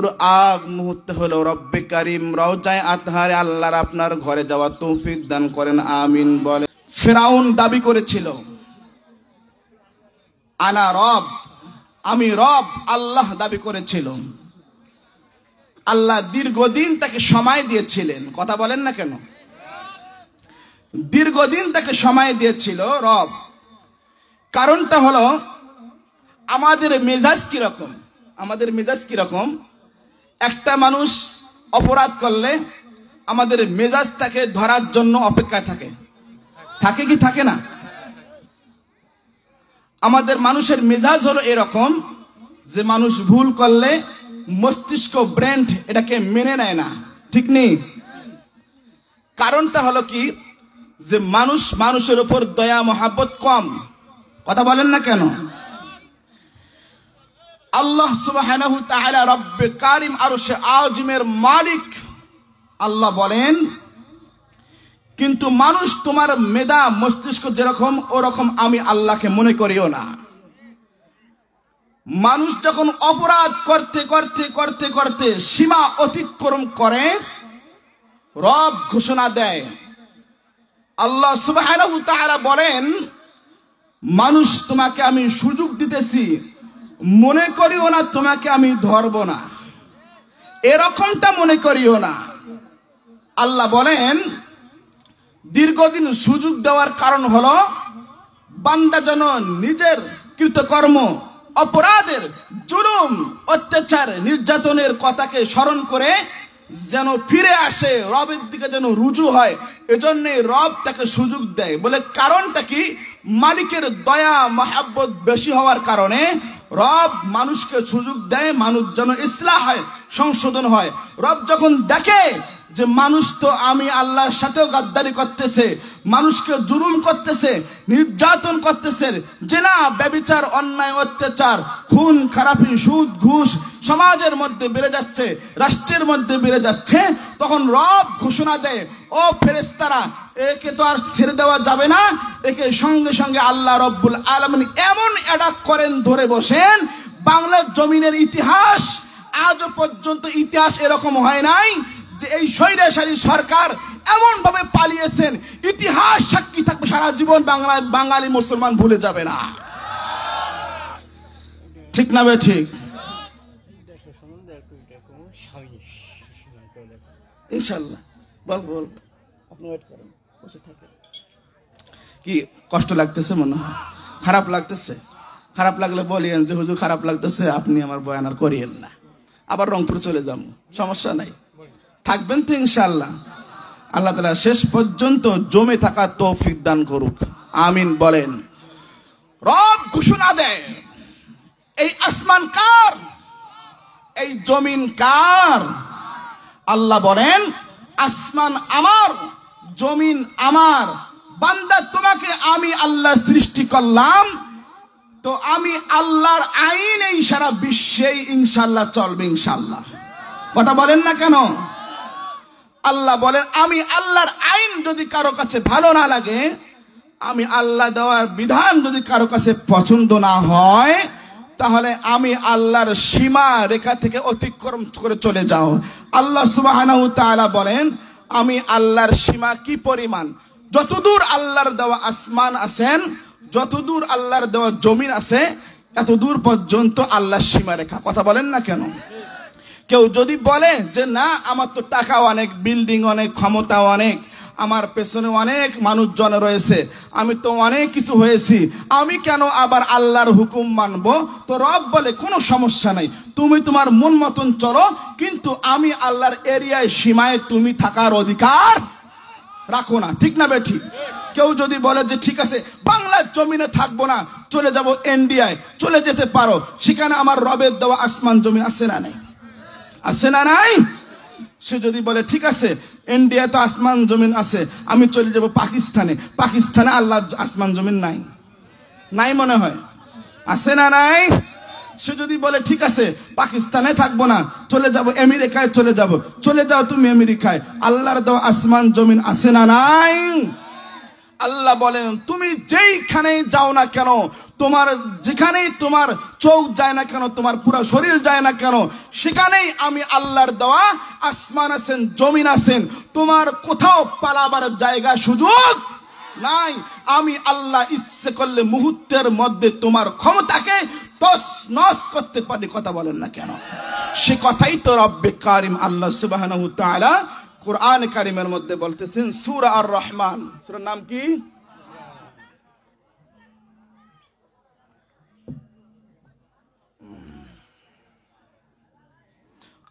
মৃত্যুর আগ মুহূর্তে হলো রব্বে কারিম রওজায়ে আতহারে আল্লাহর আপনার ঘরে যাওয়ার তৌফিক দান করেন, আমিন বলে। ফিরাউন দাবি করেছিল আনা রব, আমি রব, আল্লাহ দাবি করেছিল। আল্লাহ দীর্ঘদিন তাকে সময় দিয়েছিলেন, কথা বলেন না কেন? দীর্ঘদিন তাকে সময় দিয়েছিল রব। কারণটা হলো আমাদের মেজাজ কিরকম, আমাদের মেজাজ কিরকম। একটা মানুষ অপরাধ করলে আমাদের মেজাজ তাকে ধরার জন্য অপেক্ষায় থাকে, থাকে কি থাকে না? আমাদের মানুষের মেজাজ হলো এরকম যে মানুষ ভুল করলে মস্তিষ্ক ব্রেন এটাকে মেনে নেয় না, ঠিক নেই? কারণটা হলো কি যে মানুষ মানুষের উপর দয়া মহাব্বত কম, কথা বলেন না কেন? আল্লাহ সুবহানাহু ওয়া তাআলা রব্বে কারিম আরশে আজিমের মালিক আল্লাহ বলেন, কিন্তু মানুষ তোমার মেধা মস্তিষ্ক যেরকম ওরকম আমি আল্লাহকে মনে করিও না। মানুষ যখন অপরাধ করতে করতে করতে করতে সীমা অতিক্রম করে রব ঘোষণা দেয়। আল্লাহ সুবহানাহু ওয়া তাআলা বলেন, মানুষ তোমাকে আমি সুযোগ দিতেছি, মনে করিও না তোমাকে আমি ধরব না, এরকমটা মনে করিও না। আল্লাহ বলেন দীর্ঘদিন সুযোগ দেওয়ার কারণ হলো বান্দা যেন নিজের কৃতকর্ম, অপরাধের, জুলুম, অত্যাচার, নির্যাতনের কথাকে স্মরণ করে যেন ফিরে আসে, রবের দিকে যেন রুজু হয়। এজন্যই রব তাকে সুযোগ দেয়। বলে কারণটা কি? মালিকের দয়া মহাব্বত বেশি হওয়ার কারণে রব মানুষকে সুযোগ দেয়, মানুষ যেন ইসলাহ হয়, সংশোধন হয়। রব যখন দেখে যে মানুষ তো আমি আল্লাহর সাথেও গাদ্দারি করতেছে, মানুষকে জুলুম করতেছে, নির্যাতন করতেছে, জেনা, ব্যভিচার, অন্যায়, অত্যাচার, খুন খারাপি, সুদ, ঘুষ সমাজের মধ্যে বেড়ে যাচ্ছে, রাষ্ট্রের মধ্যে বেড়ে যাচ্ছে, তখন রব ঘোষণা দেয়, ও ফেরেশতারা, একে তো আর ছেড়ে দেওয়া যাবে না, একে সঙ্গে সঙ্গে আল্লাহ রব্বুল আলামিন এমন অ্যাটাক করেন, ধরে বসেন। বাংলার জমিনের ইতিহাস আজও পর্যন্ত ইতিহাস এরকম হয় নাই যে এই স্বৈরাচারী সরকার এমন ভাবে পালিয়েছেন, ইতিহাস সাক্ষী থাকবে সারা জীবন, বাঙালি মুসলমান ভুলে যাবে না, ঠিক না বে ঠিক? ইনশাআল্লাহ বল বল, আপনি ওয়েট করেন, বসে থাকেন। কি কষ্ট লাগতেছে? মনে হয় খারাপ লাগতেছে? খারাপ লাগলে বলিয়েন যে হুজুর খারাপ লাগতেছে, আপনি আমার বয়ান আর করিয়েন না, আবার রংপুর চলে যাবো, সমস্যা নাই, থাকবেন তো ইনশাআল্লাহ। আল্লাহ তাআলা শেষ পর্যন্ত জমে থাকা তৌফিক দান করুক, আমিন বলেন। রব ঘোষণা দেয়, এই আসমান কার, এই জমিন কার? আল্লাহ বলেন, আসমান আমার, জমিন আমার। বান্দা তোমাকে আমি আল্লাহ সৃষ্টি করলাম, তো আমি আল্লাহর আইন এই সারা বিশ্বেই ইনশাআল্লাহ চলবে, ইনশাআল্লাহ। কথা বলেন না কেন? আল্লাহ বলেন, আমি আল্লাহর আইন যদি কারো কাছে ভালো না লাগে, আমি আল্লাহ দেওয়ার বিধান যদি কারো কাছে পছন্দ না হয়, তাহলে আমি আল্লাহর সীমা রেখা থেকে অতিক্রম করে চলে যাও। আল্লাহ সুবহানাহু ওয়া তাআলা বলেন, আমি আল্লাহর সীমা কি পরিমাণ, যতদূর আল্লাহর দেওয়া আসমান আছেন, যতদূর আল্লাহর দেওয়া জমিন আছে, এত দূর পর্যন্ত আল্লাহর সীমা রেখা। কথা বলেন না কেন? কেউ যদি বলে যে না, আমার তো টাকা অনেক, বিল্ডিং অনেক, ক্ষমতা অনেক, আমার পেছনে অনেক মানুষজন রয়েছে, আমি তো অনেক কিছু হয়েছি, আমি কেন আবার আল্লাহর হুকুম মানবো? তো রব বলে কোনো সমস্যা নাই, তুমি তোমার মন মতন চলো, কিন্তু আমি আল্লাহর এরিয়ায় সীমায় তুমি থাকার অধিকার রাখো না, ঠিক না বেঠি? কেউ যদি বলে যে ঠিক আছে বাংলার জমিনে থাকবো না, চলে যাব ইন্ডিয়ায়, চলে যেতে পারো, সেখানে আমার রবের দেওয়া আসমান জমিন আছে না নাই? আছে না নাই? সে যদি বলে ঠিক আছে ইন্ডিয়া তো আসমান জমিন আছে, আমি চলে যাব পাকিস্তানে, পাকিস্তানে আল্লাহ আসমান জমিন নাই, নাই মনে হয়, আছে না নাই? সে যদি বলে ঠিক আছে পাকিস্তানে থাকবো না, চলে যাব আমেরিকায়, চলে যাব, চলে যাও তুমি আমেরিকায়, আল্লাহর দেওয়া আসমান জমিন আছে না নাই? আল্লাহ বলেন তুমি যেইখানে যাও না কেন, তোমার যেখানেই তোমার চোখ যায় না কেন, তোমার পুরো শরীর যায় না কেন, সেখানেই আমি আল্লাহর দেওয়া আসমান আছেন, জমিন আছেন, তোমার কোথাও পালাবার জায়গা সুযোগ নাই। আমি আল্লাহ ইচ্ছে করলে মুহূর্তের মধ্যে তোমার ক্ষমতাকে তস নস করতে পারি। কথা বলেন না কেন? সে কথাই তো রব্বে কারিম আল্লাহ সুবহানাহু ওয়া তাআলা কুরআন কারিমের মধ্যে বলতেছেন। সূরা আর রহমান, সূরার নাম কি?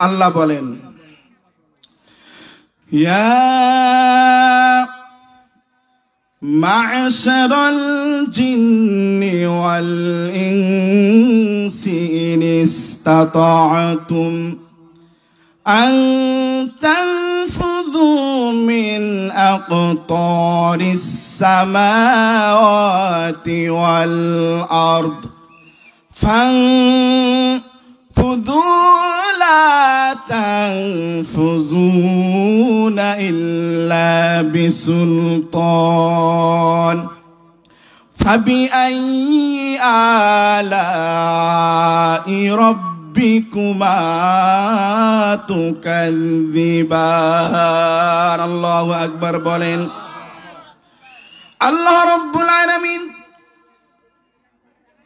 আল্লাহ বলেন ইয়া মা'শারাল জিন্নি ওয়াল ইনসি ইন ইসতাতা'তুম আন তানফুযু মিন আকতারিস সামাওয়াতি ওয়াল আরদ ফানফুযু লা তানফুযুনা ইল্লা বিসুলতান ফাবিআইয়ি আলা'i রাব্বিকুমা তুকাযযিবান। আল্লাহু আকবার বলেন। আল্লাহ রাব্বুল আলামিন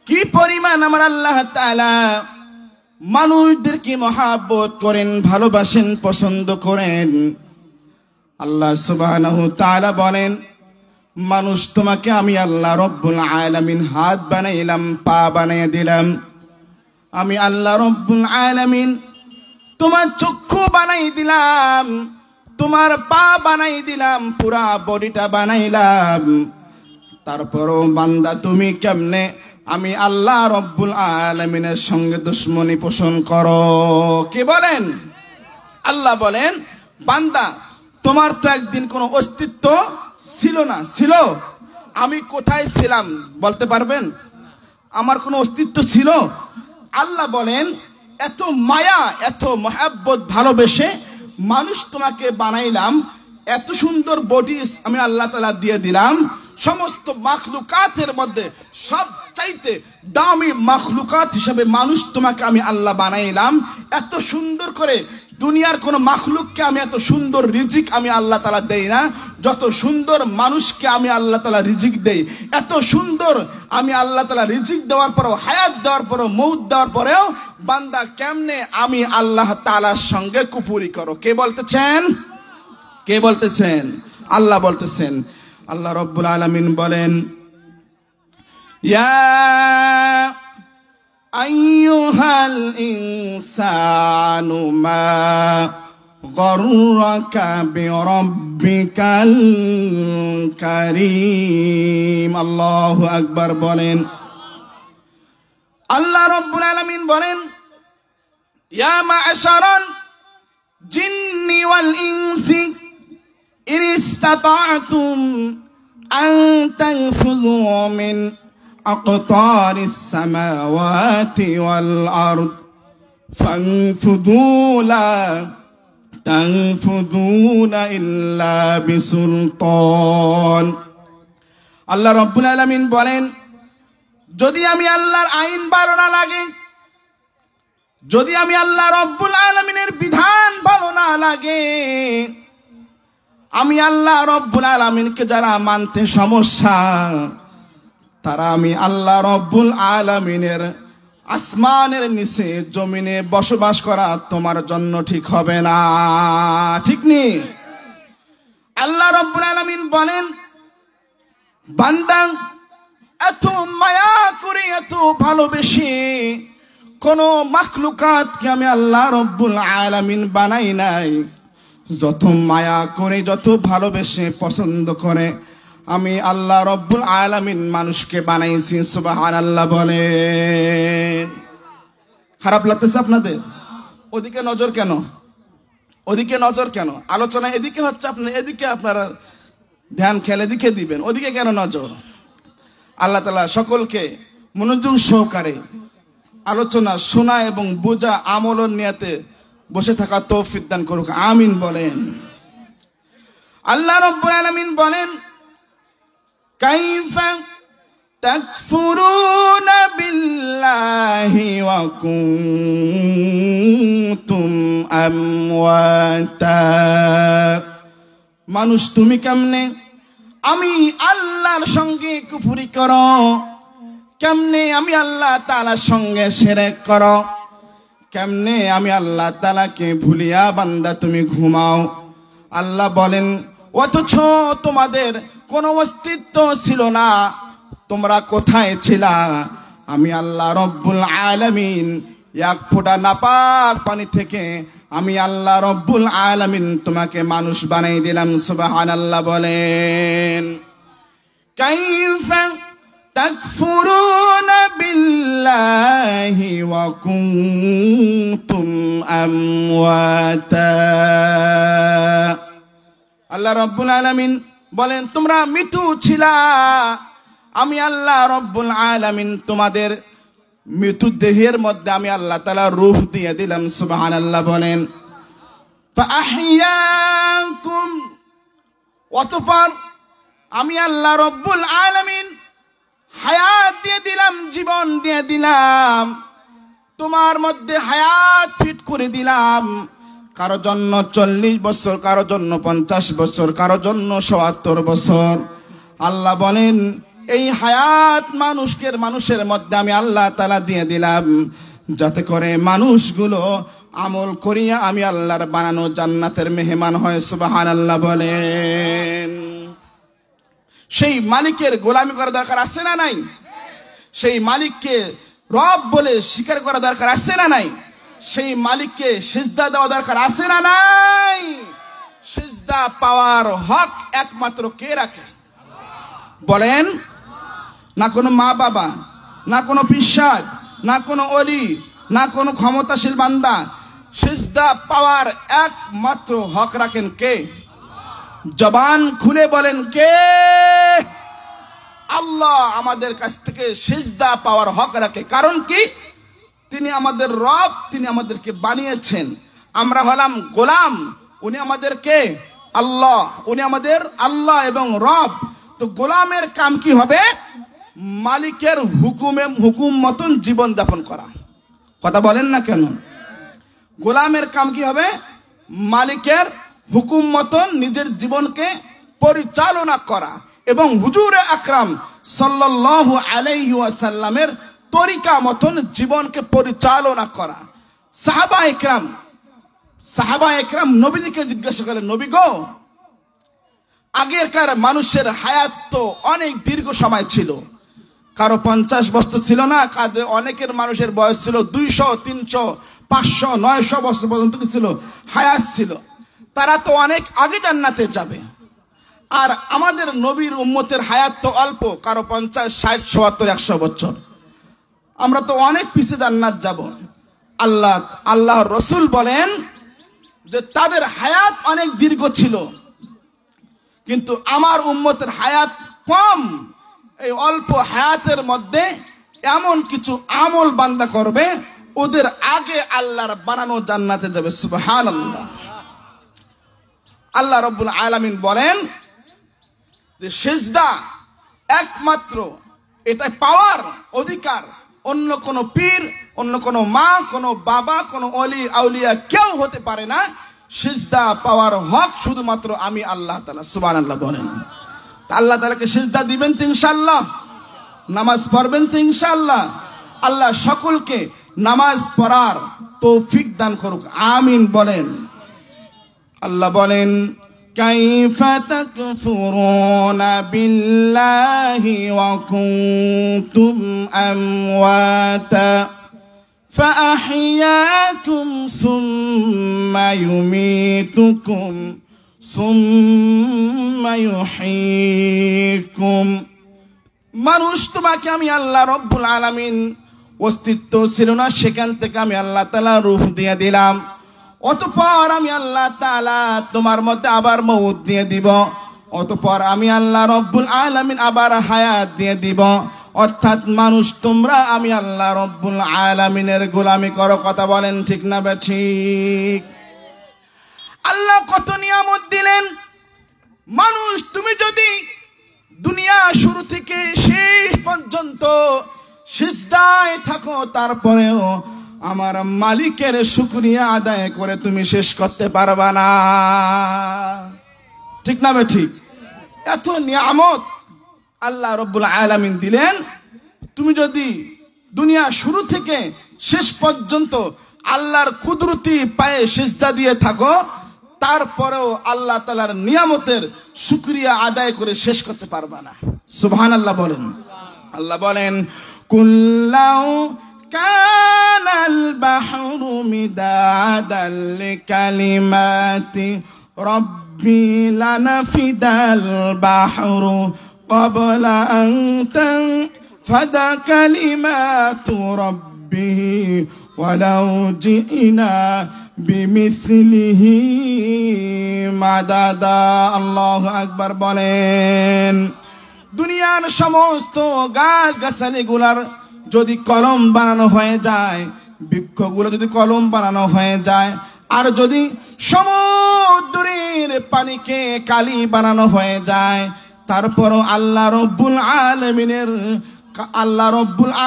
কি পরিমাণ আমার আল্লাহ তাআলা মানুষদেরকে মহাব্বত করেন, ভালোবাসেন, পছন্দ করেন। আল্লাহ সুবহানাহু ওয়া তাআলা বলেন মানুষ তোমাকে আমি আল্লাহ রব্বুল আলামিন হাত বানাইলাম, পা বানাইয়া দিলাম। আমি আল্লাহ রব্বুল আলামিন তোমার চক্ষু বানাই দিলাম, তোমার পা বানাই দিলাম, পুরা বডিটা বানাইলাম। তারপরও বান্দা তুমি কেমনে আমি আল্লাহ রব্বুল আলামিনের সঙ্গে দুশমনি পোষণ করো? কে বলেন? আল্লাহ বলেন বান্দা তোমার তো একদিন কোনো অস্তিত্ব ছিল না। ছিল? আমি কোথায় ছিলাম বলতে পারবেন? আমার কোনো অস্তিত্ব ছিল? আল্লাহ বলেন এত মায়া, এত মহব্বত, ভালোবেসে মানুষ তোমাকে বানাইলাম, এত সুন্দর বডি আমি আল্লাহ তাআলা দিয়ে দিলাম। সমস্ত মাখলুকাতের মধ্যে সবচাইতে দামি মাখলুকাত হিসেবে মানুষ তোমাকে আমি আল্লাহ বানাইলাম। এত সুন্দর করে দুনিয়ার কোন মাখলুককে আমি এত সুন্দর রিজিক আমি আল্লাহ তাআলা দেই না যত সুন্দর মানুষকে আমি আল্লাহ তাআলা রিজিক দেই। এত সুন্দর আমি আল্লাহ তাআলা রিজিক দেওয়ার পরেও, হায়াত দেওয়ার পরেও, মৌত দেওয়ার পরেও বান্দা কেমনে আমি আল্লাহ তাআলার সঙ্গে কুফরি করো? কে বলতেছেন? কে বলতেছেন? আল্লাহ বলতেছেন। আল্লাহ রব্বুল আলামিন বলেন ইয়া আইয়ুহাল ইনসানু মা গররাকা বিরাব্বিকাল কারীম। আল্লাহু আকবার বলেন। আল্লাহ রব্বুল আলামিন বলেন ইয়া মা'শারাল জিন্নি ওয়াল ইনসি ইন ইসতাতা'তুম আন তানফুযু মিন আকতারিস সামাওয়াতি ওয়াল আরদ ফানফুযু লা তানফুযুনা ইল্লা বিসুলতান। আল্লাহ রাব্বুল আলামিন বলেন যদি আমি আল্লাহর আইন ভালো না লাগে, যদি আমি আল্লাহ রব্বুল আলামিনের বিধান ভালো না লাগে, আমি আল্লাহ রব্বুল আলামিনকে যারা মানতে সমস্যা, তারা আমি আল্লাহ রব্বুল আলামিনের আসমানের নিচে জমিনে বসবাস করা তোমার জন্য ঠিক হবে না। ঠিক নেই? আল্লাহ রব্বুল আলামিন বলেন বান্দা এত মায়া করে, এত ভালোবেসে কোন মাখলুকাতকে আমি আল্লাহ রব্বুল আলামিন বানাই নাই। যত মায়া করে, যত ভালোবেসে পছন্দ করে আমি আল্লাহ রব্বুল আলামিন মানুষকে বানাইছি। সুবহানাল্লাহ বলেন। খারাপ লাগতেছে আপনাদের? ওদিকে নজর কেন? ওদিকে নজর কেন? আলোচনা এদিকে হচ্ছে, আপনার এদিকে আপনারা ধ্যান খেলে এদিকে দিবেন, ওদিকে কেন নজর? আল্লাহ তাআলা সকলকে মনোযোগ সহকারে আলোচনা শোনা এবং বোঝা, আমল নিয়াতে বসে থাকা তৌফিক দান করুক, আমিন বলেন। আল্লাহ রাব্বুল আলামিন বলেন কাইফা তাকফুরুনা বিল্লাহি ওয়া কুনতুম আমওয়াতা। মানুষ তুমি কেমনে আমি আল্লাহর সঙ্গে কুফরি করো, কেমনে আমি আল্লাহ তাআলার সঙ্গে শিরক করো, কেমনে আমি আল্লাহ তাআলাকে ভুলিয়া বান্দা তুমি ঘুমাও। আল্লাহ বলেন অথচ তোমাদের কোনো অস্তিত্ব ছিল না, তোমরা কোথায় ছিলা? আমি আল্লাহ রব্বুল আলামিন এক ফোঁটা নাপাক পানি থেকে আমি আল্লাহ রব্বুল আলামিন তোমাকে মানুষ বানাই দিলাম। সুবহানাল্লাহ বলেন। কাইফা তাকফুরুনা বিল্লাহি ওয়া কুনতুম আমওয়াতা। আল্লাহ রব্বুল আলামিন বলেন তোমরা মৃত্যু ছিলা, আমি আল্লাহ রব্বুল আলামিন তোমাদের মৃত্যু দেহের মধ্যে আমি আল্লাহ তাআলা রূহ দিয়ে দিলাম। সুবহানাল্লাহ বলেন। ফাআহইয়াকুম, অতঃপর আমি আল্লাহ রব্বুল আলামিন হায়াত দিয়ে দিলাম, জীবন দিয়ে দিলাম, তোমার মধ্যে হায়াত ফিট করে দিলাম। কারো জন্য 40 বছর, কারো জন্য 50 বছর, কারো জন্য 70 বছর। আল্লাহ বলেন এই হায়াত মানুষের মধ্যে আমি আল্লাহ তাআলা দিয়ে দিলাম, যাতে করে মানুষগুলো আমল করিয়া আমি আল্লাহর বানানো জান্নাতের মেহমান হয়। সুবহানাল্লাহ বলেন। সেই মালিকের গোলামি করা দরকার আছে না নাই? সেই মালিককে রব বলে স্বীকার করা দরকার আছে না নাই? সেই মালিককে সিজদা দেওয়া দরকার আছে না নাই? সিজদা পাওয়ার হক একমাত্র কে রাখে বলেন? না কোনো মা বাবা, না কোনো পিশাচ, না কোনো ওলি, না কোনো ক্ষমতাশীল বান্দা। সিজদা পাওয়ার একমাত্র হক রাখেন কে? জবান খুলে বলেন কে? আল্লাহ আমাদের কাছ থেকে সিজদা পাওয়ার হক রাখে। কারণ কি? তিনি আমাদের রব, তিনি আমাদেরকে বানিয়েছেন, আমরা হলাম গোলাম, উনি আমাদেরকে আল্লাহ, উনি আমাদের আল্লাহ এবং রব। তো গোলামের কাম কি হবে? মালিকের হুকুম মতন জীবন যাপন করা। কথা বলেন না কেন? গোলামের কাম কি হবে? মালিকের হুকুম মতন নিজের জীবনকে পরিচালনা করা এবং হুজুরে আকরাম সাল্লাল্লাহু আলাইহি ওয়াসাল্লামের তরিকা মতন জীবনকে পরিচালনা করা। সাহাবা একরাম নবীকে জিজ্ঞাসা করলেন, নবী গো, আগেরকার মানুষের হায়াত তো অনেক দীর্ঘ সময় ছিল, কারো 50 বছর ছিল না, অনেকের মানুষের বয়স ছিল 200, 300, 500, 900 বছর পর্যন্ত ছিল হায়াত ছিল। তারা তো অনেক আগে জান্নাতে যাবে, আর আমাদের নবীর উম্মতের হায়াত তো অল্প, কারো 50, 60, 70, 100 বছর। আমরা তো অনেক পিছে জান্নাত যাব। আল্লাহ রসুল বলেন যে তাদের হায়াত অনেক দীর্ঘ ছিল, কিন্তু আমার উম্মতের হায়াত কম। এই অল্প হায়াতের মধ্যে এমন কিছু আমল বান্দা করবে, ওদের আগে আল্লাহর বানানো জান্নাতে যাবে। সুবহানাল্লাহ। আল্লাহ রাব্বুল আলামিন বলেন যে সিজদা একমাত্র এটা পাওয়ার অধিকার অন্য কোন পীর, অন্য কোন মা, কোন বাবা, কোন ওলি আউলিয়া কেউ হতে পারে না। সিজদা পাওয়ার হক শুধুমাত্র আমি আল্লাহ তাআলা। সুবহানাল্লাহ বলেন। আল্লাহ তাআলাকে সিজদা দিবেন তো ইনশাআল্লাহ, নামাজ পড়বেন তো ইনশাআল্লাহ। আল্লাহ সকলকে নামাজ পড়ার তৌফিক দান করুক, আমিন বলেন। আল্লাহ বলেন কাইফা তাকফুরুনা বিল্লাহি ওয়া কুনতুম আমওয়াতা ফাআহইয়াকুম সুম্মা ইউমীতুকুম সুম্মা ইউহয়ীকুম। মানুষ তোমাকে আমি আল্লাহ রব্বুল আলামিন অস্তিত্ব ছিল না, সেখান থেকে আমি আল্লাহ তাআলা রূহ দিয়ে দিলাম। অতঃপর আমি আল্লাহ তাআলা তোমার মধ্যে আবার মউত দিয়ে দিব। অতঃপর আমি আল্লাহ রব্বুল আলামিন আবার হায়াত দিয়ে দিব। অর্থাৎ মানুষ তোমরা আমি আল্লাহ রব্বুল আলামিনের গোলামি করো। কথা বলেন ঠিক না ঠিক? আল্লাহ কত নিয়ামত দিলেন। মানুষ তুমি যদি দুনিয়া শুরু থেকে শেষ পর্যন্ত সিজদায় থাকো, তারপরেও আমার মালিকের শুকরিয়া আদায় করে তুমি শেষ করতে পারবা না। ঠিক না ঠিক? এত নিয়ামত আল্লাহ রাব্বুল আলামিন দিলেন, তুমি যদি দুনিয়া শুরু থেকে শেষ পর্যন্ত আল্লাহর কুদরতি পায়ে সিজদা দিয়ে থাকো, তারপরেও আল্লাহ তাআলার নিয়ামতের শুকরিয়া আদায় করে শেষ করতে পারবা না। সুবহানাল্লাহ বলেন। আল্লাহ বলেন, কুল্লাউ কানাল বাহরু মিদাদাল লিকালিমাতি রব্বি লানাফিদাল বাহরু ক্বাবলা আন তানফাদা কালিমাতু রাব্বিহি ওয়ালাউ জিনা বিমিসলিহি মাদাদা। আল্লাহু আকবার বলেন। দুনিয়ার সমস্ত গাছ গাছালিগুলার যদি কলম বানানো হয়ে যায়, বৃক্ষগুলো যদি কলম বানানো হয়ে যায়, আর যদি সমুদ্রের পানিকে কালি বানানো হয়ে যায়, তারপরও আল্লাহ রব্বুল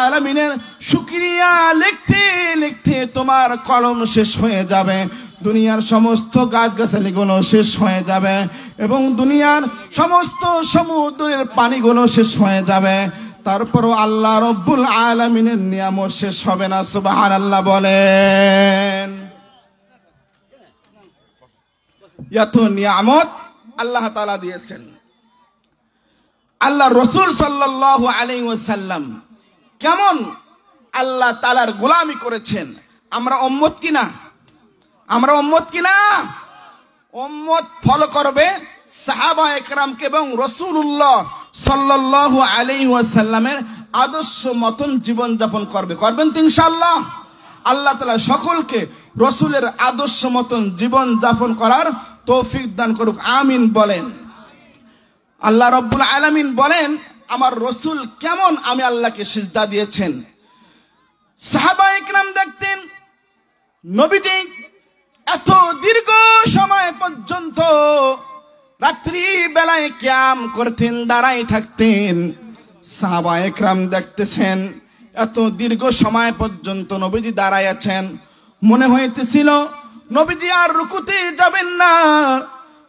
আলামিনের শুকরিয়া লিখতে লিখতে তোমার কলম শেষ হয়ে যাবে, দুনিয়ার সমস্ত গাছগাছালিগুলো শেষ হয়ে যাবে, এবং দুনিয়ার সমস্ত সমুদ্রের পানিগুলো শেষ হয়ে যাবে, তারপরও আল্লাহ রব্বুল আলামিনের নিয়ামত শেষ হবে না। সুবহানাল্লাহ বলেন। এত নিয়ামত আল্লাহ তাআলা দিয়েছেন। আল্লাহ রাসূল সাল্লাল্লাহু আলাইহি ওয়াসাল্লাম কেমন আল্লাহ তাআলার গোলামি করেছেন। আমরা উম্মত কিনা? আমরা উম্মত কিনা? উম্মত ফলো করবে সাহাবায়ে কেরামকে এবং রাসূলুল্লাহ সাল্লাল্লাহু আলাইহি ওয়াসাল্লামের আদর্শ মতন জীবন যাপন করবে। করবেন তো ইনশাআল্লাহ? আল্লাহ তাআলা সকলকে রাসূলের আদর্শ মতন জীবন যাপন করার তৌফিক দান করুক, আমিন বলেন। আল্লাহ রাব্বুল আলামিন বলেন, আমার রাসূল কেমন আমি আল্লাহকে সিজদা দিয়েছেন। সাহাবায়ে কেরাম দেখতেন নবীজি এত দীর্ঘ সময় পর্যন্ত রাত্রি বেলায় কিয়াম করতেন, দাঁড়াই থাকতেন। সাহাবায়ে কেরাম দেখতেছেন এত দীর্ঘ সময় পর্যন্ত নবীজি দাঁড়ায় আছেন, মনে হইতেছিল নবীজি আর রুকুতে যাবেন না।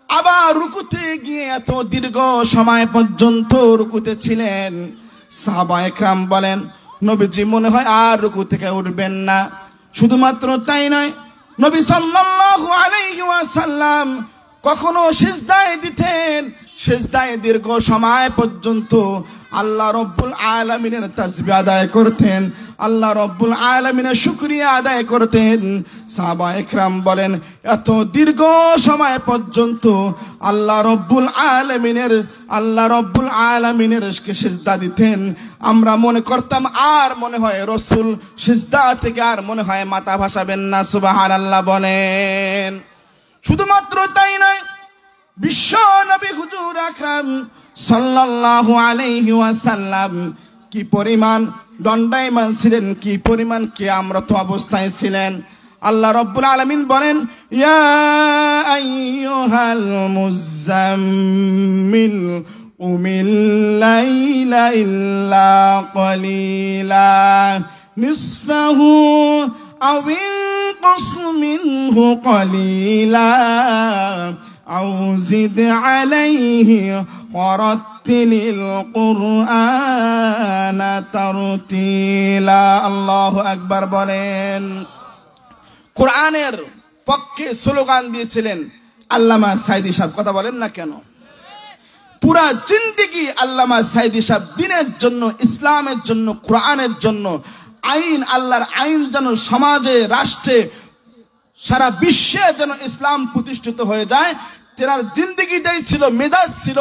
আবার রুকুতে গিয়ে এত দীর্ঘ সময় পর্যন্ত রুকুতে ছিলেন। সাহাবায়ে কেরাম বলেন, নবীজি মনে হয় আর রুকু থেকে উঠবেন না। শুধুমাত্র তাই নয়, নবী সাল্লাল্লাহু আলাইহি ওয়াসাল্লাম কখনো সিজদায় দিতেন, সিজদায় দীর্ঘ সময় পর্যন্ত আল্লাহ রব্বুল আলামিনের তাসবিহ আদায় করতেন, আল্লাহ রব্বুল আলামিনের শুকরিয়া আদায় করতেন। সাহাবায়ে কেরাম বলেন, এত দীর্ঘ সময় পর্যন্ত আল্লাহ রব্বুল আলামিনের সিজদা দিতেন। আমরা মনে করতাম আর মনে হয় রাসূল সিজদা থেকে আর মনে হয় মাথা ভাসাবেন না। সুবহানাল্লাহ বলেন। শুধুমাত্র তাই নয়, বিশ্ব নবী হুজুর আকরাম সাল্লাল্লাহু আলাইহি ওয়াসাল্লাম কি পরিমাণ দণ্ডায়মান ছিলেন, কি পরিমাণ কিয়ামরত অবস্থায় ছিলেন। আল্লাহ রাব্বুল আলামিন বলেন, ইয়া আইয়ুহাল মুযাম্মিল উমিল লাইলা ইল্লা কলিলা নিসফাহু আও ইনকুস মিনহু কলিলা আও জিদ আলাইহি ওয়ারাত্তিলিল কুরআনা তারতিলা। আল্লাহু আকবার বলেন। কোরআনের পক্ষে স্লোগান দিয়েছিলেন আল্লামা সাঈদী সাহেব। কথা বলেন না কেন? পুরা জিন্দেগি আল্লামা সাঈদী সাহেব দ্বীনের জন্য, ইসলামের জন্য, কোরআনের জন্য, আইন, আল্লাহর আইন যেন সমাজে, রাষ্ট্রে, সারা বিশ্বে যেন ইসলাম প্রতিষ্ঠিত হয়ে যায়, তেনার জিন্দেগিটাই ছিল, মেজাজ ছিল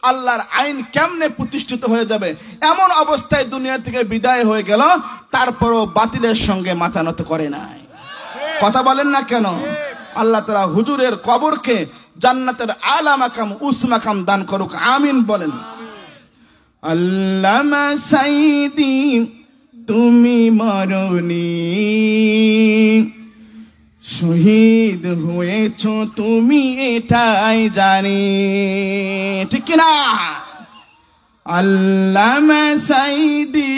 আল্লাহর আইন কেমনে প্রতিষ্ঠিত হয়ে যাবে। এমন অবস্থায় দুনিয়া থেকে বিদায় হয়ে গেল, তারপরও বাতিলের সঙ্গে মাথা নত করে নাই। কথা বলেন না কেন? আল্লাহ তাআলা হুজুরের কবরকে জান্নাতের আলা মাকাম, উস মাকাম দান করুক, আমিন বলেন। আল্লামা সাঈদী তুমি মরনি, শহীদ হয়েছ তুমি এটাই জানি, ঠিক কিনা? আল্লামা সাইদি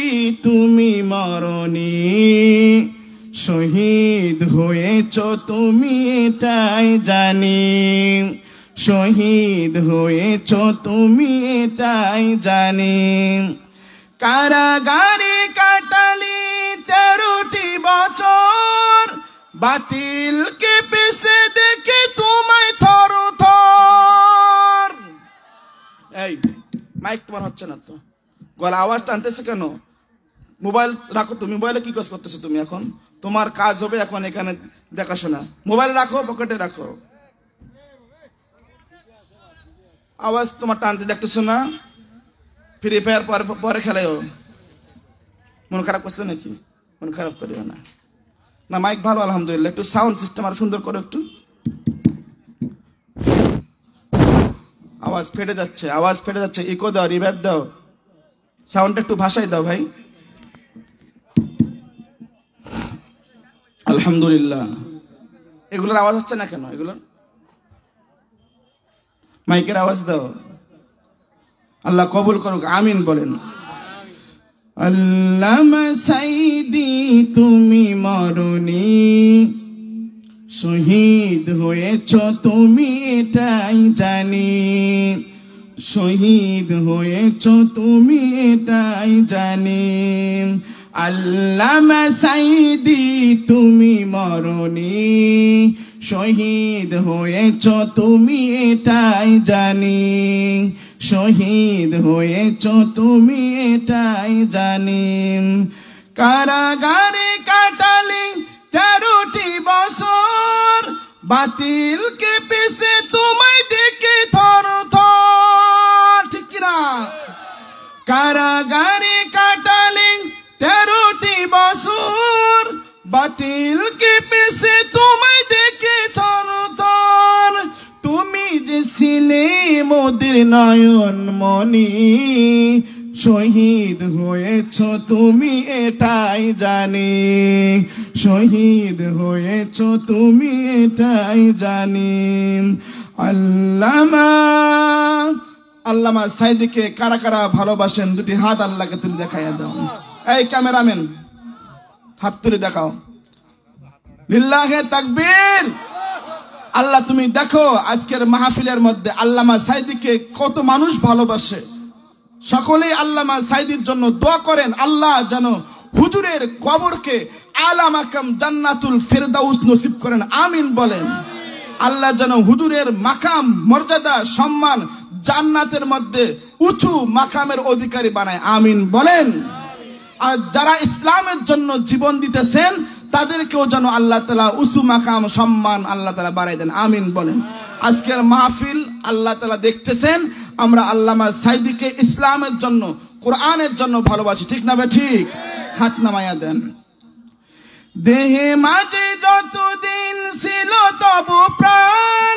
তুমি মরনি, শহীদ হয়েছ তুমি এটাই জানি, শহীদ হয়েছ তুমি এটাই জানি। কারাগারে কাটালি 13টি বছর, বাতিলকে পেছে দেখে তোমায় থর থর। এই মাইক তোমার হচ্ছে না তো, গলা আওয়াজ টানতেছে কেন? মোবাইল রাখো তুমি। মোবাইলে কি কাজ করতেছো তুমি? এখন তোমার কাজ হবে এখন এখানে দেখাশোনা। মোবাইল রাখো, পকেটে রাখো। আওয়াজ তোমার টানতে দেখতেছো না? ফ্রি ফায়ার পরে খেলায়ও। মন খারাপ করছে নাকি? মন খারাপ করিও না। না মাইক ভালো আলহামদুলিল্লাহ। একটু সাউন্ড সিস্টেম আর সুন্দর করো একটু। আওয়াজ ফেটে যাচ্ছে, আওয়াজ ফেটে যাচ্ছে। ইকো দাও, রিভাইভ দাও, সাউন্ডটা একটু ভাষায় দাও ভাই। আলহামদুলিল্লাহ। এগুলোর আওয়াজ হচ্ছে না কেন? এগুলোর মাইকের আওয়াজ দাও। আল্লাহ কবুল করুক, আমিন বলেন। আল্লামা সাইদি তুমি মরনি, শহীদ হয়েছ তুমি এটাই জানি, শহীদ হয়েছ তুমি এটাই জানি। আল্লামা সাইদি তুমি মরনি, শহীদ হয়েছ তুমি এটাই জানি, শহীদ হয়েছ তুমি এটাই জানি। কারাগারে কাটালি 13টি বছর, বাতিলকে পেছে তোমায় দেখে থর থর। ঠিক কিনা? কারাগারে কাটালি 13টি বছর, বাতিলকে পেছে তোমায় দেখে থর থর। তুমি যে ছিলে মোদের নয়ন মনি, শহীদ হয়েছ তুমি এটাই জানি, শহীদ হয়েছ তুমি এটাই জানি। আল্লামা সাইদিকে কারা কারা ভালোবাসেন? দুটি হাত আল্লাহকে তুলে দেখাইয়া দাও। এই ক্যামেরাম্যান হাত তুলে দেখাও। লিল্লাহে তাকবীর। আল্লাহ তুমি দেখো আজকের মাহফিলের মধ্যে আল্লামা সাইদিকে কত মানুষ ভালোবাসে। সকলেই আল্লামা সাইদির জন্য দোয়া করেন, আল্লাহ যেন হুজুরের কবরকে আলা মাকাম জান্নাতুল ফেরদাউস নসিব করেন, আমিন বলেন। আল্লাহ যেন হুজুরের মাকাম, মর্যাদা, সম্মান জান্নাতের মধ্যে উঁচু মাকামের অধিকারী বানায়, আমিন বলেন। আর যারা ইসলামের জন্য জীবন দিতেছেন তাদেরকেও যেন আল্লাহ তাআলা উঁচু মাকাম, সম্মান আল্লাহ তাআলা বাড়াই দেন, আমিন বলেন। আজকের মাহফিল আল্লাহ তাআলা দেখতেছেন, আমরা আল্লামা সাইদিকে ইসলামের জন্য, কোরআনের জন্য ভালোবাসি, ঠিক না বে ঠিক? হাত নামাইয়া দেন। দেহে মাঝে যতদিন ছিল তবু প্রাণ,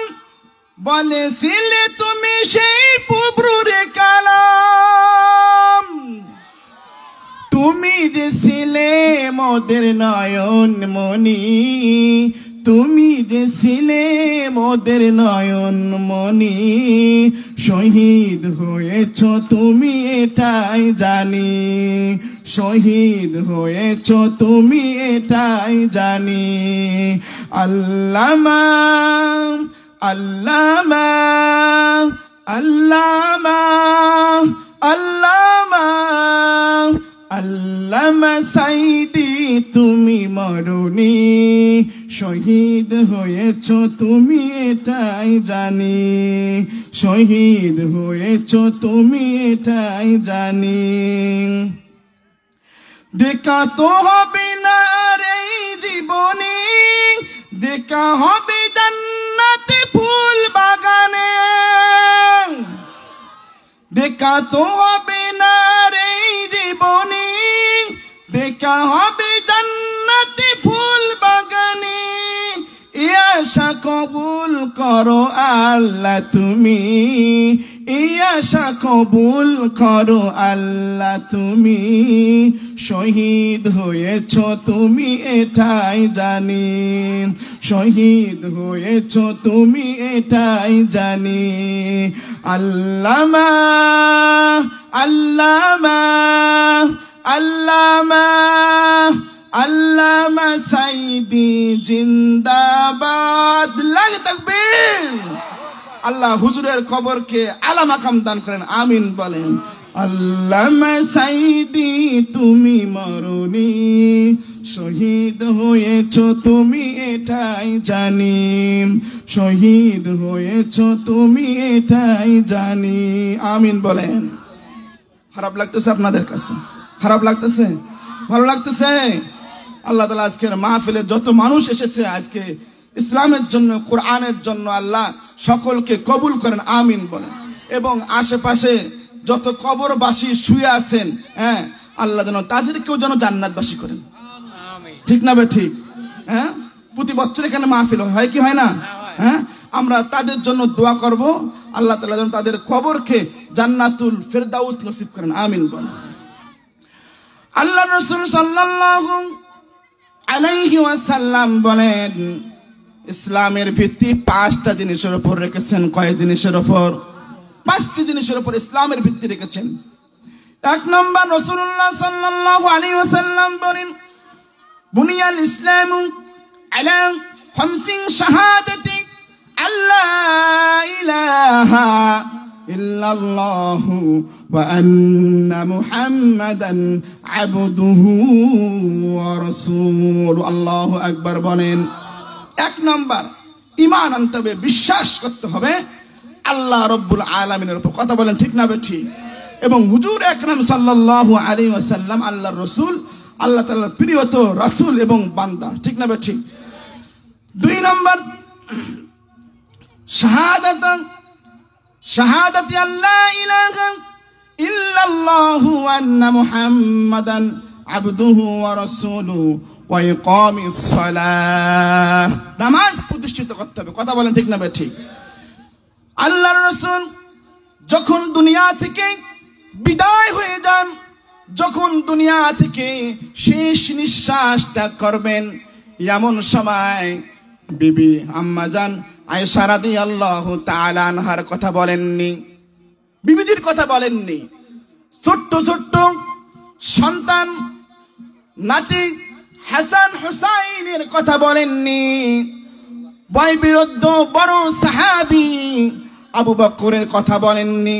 বলেছিলে তুমি সেই পুবরুরে কালাম। তুমি যে ছিলে মোদের নয়ন মনি, তুমি যে ছিলে মোদের নয়ন মনি, শহীদ হয়েছ তুমি এটাই জানি, শহীদ হয়েছ তুমি এটাই জানি। আল্লামা আল্লামা আল্লামা আল্লামা আল্লামা সাইদি তুমি মরনি, শহীদ হয়েছ তুমি এটাই জানি, শহীদ হয়েছ তুমি এটাই জানি। দেখা তো হবে না আর এই জীবনে, দেখা হবে জান্নাতে ফুল বাগানে, দেখা তো হবে না আর এই জীবনে, দেখা হবে জান্নাতে ফুল বাগানে। এ আশা আশা কবুল করো আল্লাহ তুমি, এই আশা কবুল করো আল্লাহ তুমি, শহীদ হয়েছ তুমি এটাই জানি, শহীদ হয়েছ তুমি এটাই জানি। আল্লামা আল্লামা আল্লামা আল্লামা সাইদি জিন্দাবাদ, লাগে তাকবীর। আল্লাহ হুজুরের কবরকে আলা মাকাম দান করেন, আমিন বলেন। আল্লামা সাইদি তুমি মরনি, শহীদ হয়েছ তুমি এটাই জানি, শহীদ হয়েছ তুমি এটাই জানি, আমিন বলেন। খারাপ লাগতেছে আপনাদের কাছে? খারাপ লাগতেছে? ভালো লাগতেছে? আল্লাহ তাআলা আজকের মাহফিলে যত মানুষ এসেছে আজকে ইসলামের জন্য, কোরআনের জন্য, আল্লাহ সকলকে কবুল করেন, আমিন বলেন। এবং আশেপাশে যত কবরবাসী শুয়ে আছেন, হ্যাঁ, আল্লাহ যেন তাদেরকেও যেন জান্নাতবাসী করেন, ঠিক না বে ঠিক? হ্যাঁ, প্রতি বছর এখানে মাহফিল হয় কি হয় না? হ্যাঁ, আমরা তাদের জন্য দোয়া করব, আল্লাহ তাআলা যেন তাদের কবরকে জান্নাতুল ফেরদাউস নসিব করেন, আমিন বলেন। আল্লাহ রাসূল সাল্লাল্লাহু আলাইহি ওয়াসাল্লাম বলেন, ইসলামের ভিত্তি 5টা জিনিসের উপর রেখেছেন। কয় জিনিসের উপর? 5টি জিনিসের উপর ইসলামের ভিত্তি রেখেছেন। 1 নম্বর, রাসূলুল্লাহ সাল্লাল্লাহু আলাইহি ওয়াসাল্লাম বলেন, বুনিয়াল ইসলামু আলা 5 শাহাদাতি আল্লা ইলাহা ইল্লাল্লাহু ওয়া আন্না মুহাম্মাদান আবদুহু ওয়া রাসূলুহু। আল্লাহু আকবার বলেন। 1 নম্বর, ঈমান আনতে হবে, বিশ্বাস করতে হবে আল্লাহ রাব্বুল আলামিনের উপর। কথা বলেন ঠিক না বেঠিক? এবং হুজুর আকরাম সাল্লাল্লাহু আলাইহি ওয়াসাল্লাম আল্লাহর রাসূল, আল্লাহ তাআলার প্রিয়ত রাসূল এবং বান্দা, ঠিক না বেঠিক? 2 নম্বর, শাহাদাতি আল্লা ইলাহা ইল্লাল্লাহু ওয়া আন্না মুহাম্মাদান আবদুহু ওয়া রাসূলুহু ওয়া ইকামিস সালাহ। নামাজ প্রতিষ্ঠিত করতে হবে। কথা বলেন ঠিক না বেঠিক? আল্লাহর রাসূল যখন দুনিয়া থেকে বিদায় হয়ে যান, যখন দুনিয়া থেকে শেষ নিঃশ্বাস ত্যাগ করবেন, এমন সময় বিবি আম্মাজান আয়েশা রাদিয়াল্লাহু তাআলা আনহার কথা বলেননি, বিবিদের কথা বলেননি, ছোট্ট ছোট্ট সন্তান নাতি হাসান হুসাইনের কথা বলেননি, বয়োবৃদ্ধ বড় সাহাবী আবু বকরের কথা বলেননি,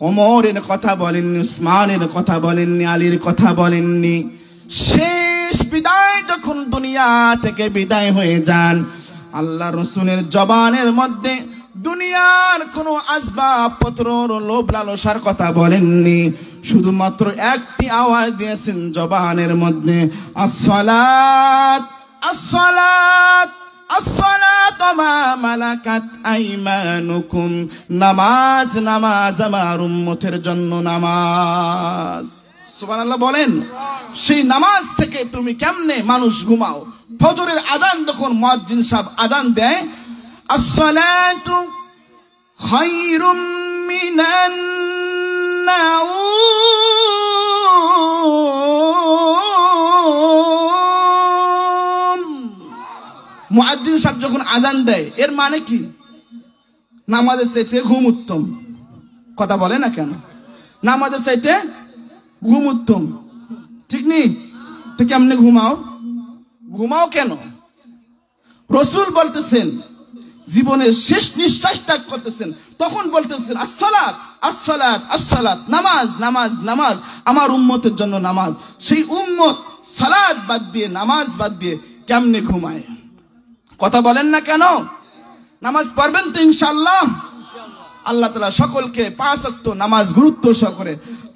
ওমরের কথা বলেননি, উসমানের কথা বলেননি, আলীর কথা বলেননি। শেষ বিদায় যখন দুনিয়া থেকে বিদায় হয়ে যান, আল্লাহ রাসূলের জবানের মধ্যে দুনিয়ার কোনো আসবাবপত্র লোভ লালসার কথা বলেননি, শুধুমাত্র একটি আওয়াজ দিয়েছেন জবানের মধ্যে, আসসালাত আসসালাত আসসালাতু মা মালাকাত আইমানুকুম। নামাজ, নামাজ আমার উম্মতের জন্য নামাজ। সুবহানাল্লাহ বলেন। সেই নামাজ থেকে তুমি কেমনে মানুষ ঘুমাও? ফজরের আযান যখন মুয়াজ্জিন সাহেব আযান দেয়, আসসালাতু খায়রুম মিনান নাউম। মুয়াজ্জিন সাহেব যখন আযান দেয়, এর মানে কি? নামাজের চাইতে ঘুম উত্তম। কথা বলে না কেন? নামাজের চাইতে ঘুম উত্তম, ঠিক নেই? তো কেমনে ঘুমাও? ঘুমাও কেন? রাসূল বলতেছেন, জীবনের শেষ নিঃশ্বাস ত্যাগ করতেছেন, তখন বলতেছেন আসসালাত আসসালাত আসসালাত, নামাজ নামাজ নামাজ, আমার উম্মতের জন্য নামাজ। সেই উম্মত সালাত বাদ দিয়ে, নামাজ বাদ দিয়ে কেমনে ঘুমায়? কথা বলেন না কেন? নামাজ পড়বেন তো ইনশাআল্লাহ? আল্লাহ তাআলা সকলকে 5 ওয়াক্ত নামাজ গুরুত্ব সহকারে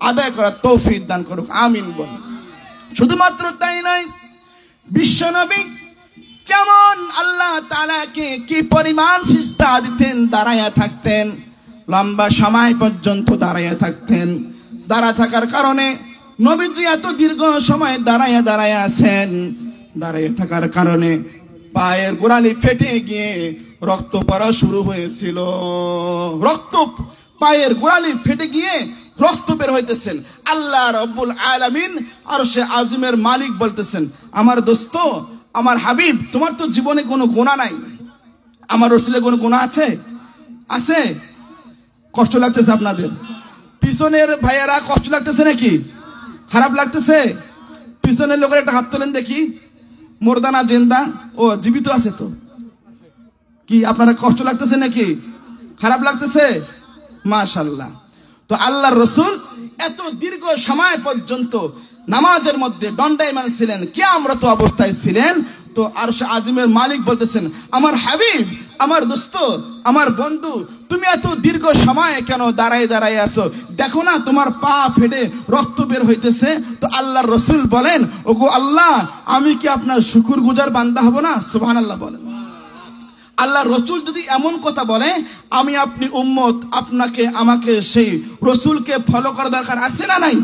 আদায় করার তৌফিক দান করুক, আমিন বলুন। শুধুমাত্র তাই নয়, বিশ্বনবী কেমন আল্লাহ তাআলাকে কি পরিমাণ সিজদা দিতেন, দাঁড়ায়া থাকতেন, লম্বা সময় পর্যন্ত দাঁড়ায়া থাকতেন। দাঁড়া থাকার কারণে নবীজি এত দীর্ঘ সময় দাঁড়ায়া আছেন, দাঁড়ায়া থাকার কারণে পায়ের গোড়ালি ফেটে গিয়ে রক্ত পড়া শুরু হয়েছিল। রক্ত পায়ের গোড়ালি ফেটে গিয়ে রক্ত বের হইতেছেন। আল্লাহ রাব্বুল আলামিন আরশে আজিমের মালিক বলতেছেন, আমার দোস্ত, আমার হাবিব, তোমার তো জীবনে কোনো গুনাহ নাই, আমার রাসূলের কোনো গুনাহ আছে? আছে? কষ্ট লাগতেছে আপনাদের? পিছনের ভাইয়েরা কষ্ট লাগতেছে নাকি? খারাপ লাগতেছে? পিছনের লোকের একটা হাত তোলেন দেখি। মোরদানা জিন্দা? ও জীবিত আছে তো। কি আপনারা কষ্ট লাগতেছে নাকি? খারাপ লাগতেছে? মাশাআল্লাহ। তো আল্লাহর রাসূল এত দীর্ঘ সময় পর্যন্ত নামাজের মধ্যে দণ্ডায়মান ছিলেন, কিয়ামরত অবস্থায় ছিলেন। তো আরশে আজিমের মালিক বলতেছেন, আমার হাবিব, আমার দোস্ত, আমার বন্ধু, তুমি এত দীর্ঘ সময় কেন দাঁড়ায় দাঁড়ায় আছো? দেখো না তোমার পা ফেটে রক্ত বের হইতেছে। তো আল্লাহর রাসূল বলেন, ওগো আল্লাহ, আমি কি আপনার শুকরগুজার বান্দা হব না? সুবহানাল্লাহ বলেন। আল্লাহর রাসূল যদি এমন কথা বলে, আমি আপনি উম্মত, আপনাকে আমাকে সেই রাসূলকে ফলো করা দরকার আছে না নাই?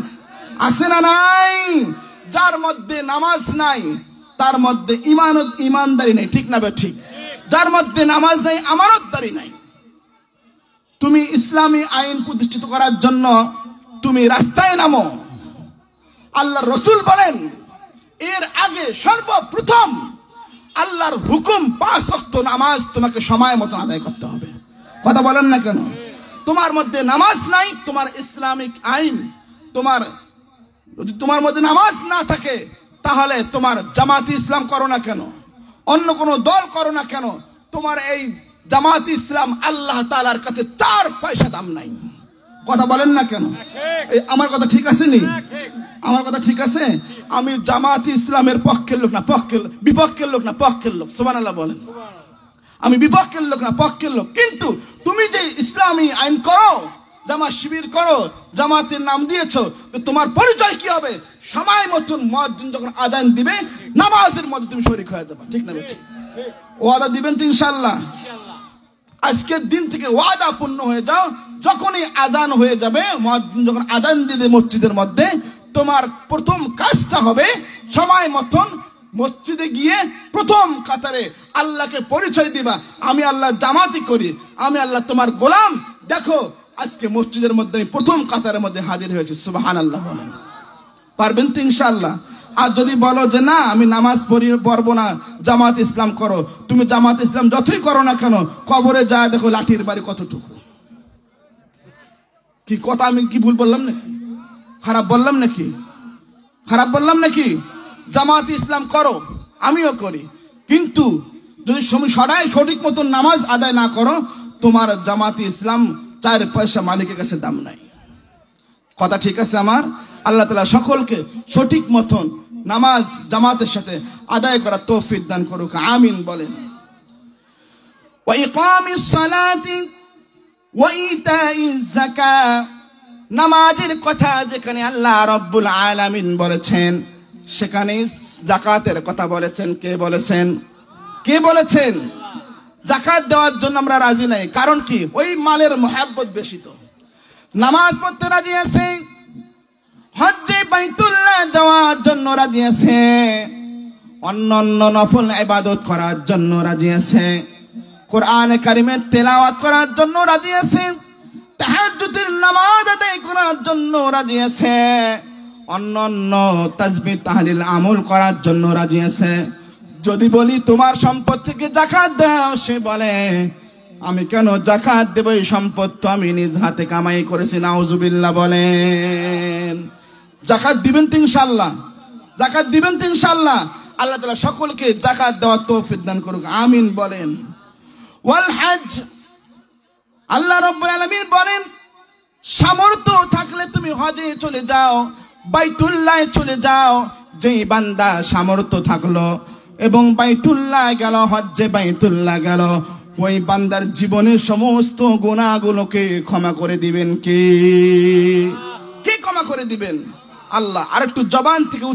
আছে না নাই? যার মধ্যে নামাজ নাই তার মধ্যে ইমানদারি নেই, ঠিক না বে ঠিক? যার মধ্যে নামাজ নাই আমানতদারি নাই। তুমি ইসলামী আইন প্রতিষ্ঠিত করার জন্য তুমি রাস্তায় নামো। আল্লাহর রাসূল বলেন, এর আগে সর্বপ্রথম আল্লাহর হুকুম 5 ওয়াক্ত নামাজ তোমাকে সময় মতো আদায় করতে হবে। কথা বলেন না কেন? তোমার মধ্যে নামাজ নাই, তোমার ইসলামিক আইন, তোমার মধ্যে নামাজ না থাকে, তাহলে তোমার জামাতে ইসলাম করো না কেন, অন্য কোনো দল করো না কেন, তোমার এই জামাতে ইসলাম আল্লাহ তাআলার কাছে 4 পয়সা দাম নাই। কথা বলেন না কেন? আমার কথা ঠিক আছে নি? আমার কথা ঠিক আছে? আমি জামাতে ইসলামের পক্ষের লোক না, বিপক্ষের লোক না, পক্ষের লোক। সুবহানাল্লাহ বলেন। আমি বিপক্ষের লোক না, পক্ষের লোক। কিন্তু তুমি যে ইসলামী আইন করো, জামাত শিবির করো, জামাতের নাম দিয়েছো, তো তোমার পরিচয় কি হবে? সময় মতন মুয়াজ্জিন যখন আযান দিবে, নামাজের মধ্যে তুমি শরীক হয়ে যাবে, ঠিক না ঠিক? ওয়াদা দিবেন তো ইনশাআল্লাহ? আজকের দিন থেকে ওয়াদা পূর্ণ হয়ে যাও। যখনই আযান হয়ে যাবে, মুয়াজ্জিন যখন আযান দিবে মসজিদের মধ্যে, তোমার প্রথম কাজটা হবে সময় মতন মসজিদে গিয়ে প্রথম কাতারে আল্লাহকে পরিচয় দিবা, আমি আল্লাহ জামাতি করি, আমি আল্লাহ তোমার গোলাম। দেখো আজকে মসজিদের মধ্যে আমি প্রথম কাতারের মধ্যে হাজির হয়েছি। সুবহানাল্লাহ বলেন। পারবেন তো ইনশাআল্লাহ? আর যদি বলো যে না আমি নামাজ পড়বো না, জামাত ইসলাম করো, তুমি জামাত ইসলাম যতই করো না কেন, কবরে যায় দেখো লাঠির বাড়ি কতটুকু। কি কথা, আমি কি ভুল বললাম নাকি? খারাপ বললাম নাকি? খারাপ বললাম নাকি? জামাত ইসলাম করো, আমিও করি, কিন্তু যদি সঠিক মতন নামাজ আদায় না করো, তোমার জামাত ইসলাম 4 পয়সা মালিকের কাছে দাম নাই। কথা ঠিক আছে আমার? আল্লাহ তাআলা সকলকে সঠিক মতন নামাজ জামাতের সাথে আদায় করার তৌফিক দান করুক, আমিন বলেন। ওয়া ইকামিস সালাতি ওয়া ইতাইজ যাকাত, নামাজের কথা যেখানে আল্লাহ রাব্বুল আলামিন বলেছেন, সেখানে যাকাতের কথা বলেছেন। কে বলেছেন? কে বলেছেন? যাকাত দেওয়ার জন্য আমরা রাজি নাই। কারণ কি? ওই মালের মহব্বত বেশি। তো নামাজ পড়তে রাজি আছে, হজ্জে বাইতুল্লাহ যাওয়ার জন্য রাজি আছে, অন্যান্য নফল ইবাদত করার জন্য রাজি আছে, কোরআন কারীমের তেলাওয়াত করার জন্য রাজি আছে, তাহাজ্জুদের নামাজ আদায় করার জন্য রাজি আছে, অন্যান্য তাসবিহ তাহলিল আমল করার জন্য রাজি আছে। যদি বলি তোমার সম্পদ থেকে যাকাত দাও, সে বলে আমি কেন যাকাত দেব? এই সম্পদ তো আমি নিজ হাতে কামাই করেছি। নাউজুবিল্লাহ বলেন। যাকাত দিবেন তো ইনশাআল্লাহ? যাকাত দিবেন তো ইনশাআল্লাহ? আল্লাহ তাআলা সকলকে যাকাত দেওয়ার তৌফিক দান করুক, আমিন বলেন। ওয়াল হজ, আল্লাহ রাব্বুল আলামিন বলেন, সামর্থ্য থাকলে তুমি হজে চলে যাও, বাইতুল্লাহ চলে যাও। যেই বান্দা সামর্থ্য থাকলো এবং বাইতুল্লাহ গেল, হজ্জে বাইতুল্লাহ গেল, ওই বান্দার জীবনের সমস্ত গুনাহগুলোকে ক্ষমা করে দিবেন কে? কে ক্ষমা করে দিবেন? আল্লাহ। আর একটু জবান থেকে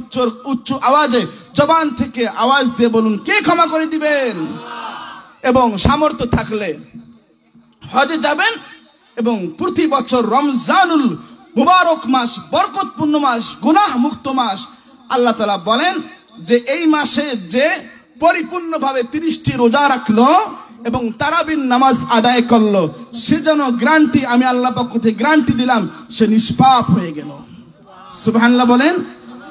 উচ্চ আওয়াজে, জবান থেকে আওয়াজ দিয়ে বলুন, কে ক্ষমা করে দিবেন? এবং সামর্থ্য থাকলে হজে যাবেন এবং প্রতি বছর রমজানুল মুবারক মাস, বরকতপূর্ণ মাস, গুনাহ মুক্ত মাস, আল্লাহ তাআলা বলেন যে এই মাসে যে পরিপূর্ণভাবে 30টি রোজা রাখলো এবং তারাবির নামাজ আদায় করলো, সে যেন গ্যারান্টি, আমি আল্লাহ পক্ষ থেকে গ্যারান্টি দিলাম, সে নিষ্পাপ হয়ে গেল। সুবহানাল্লাহ বলেন।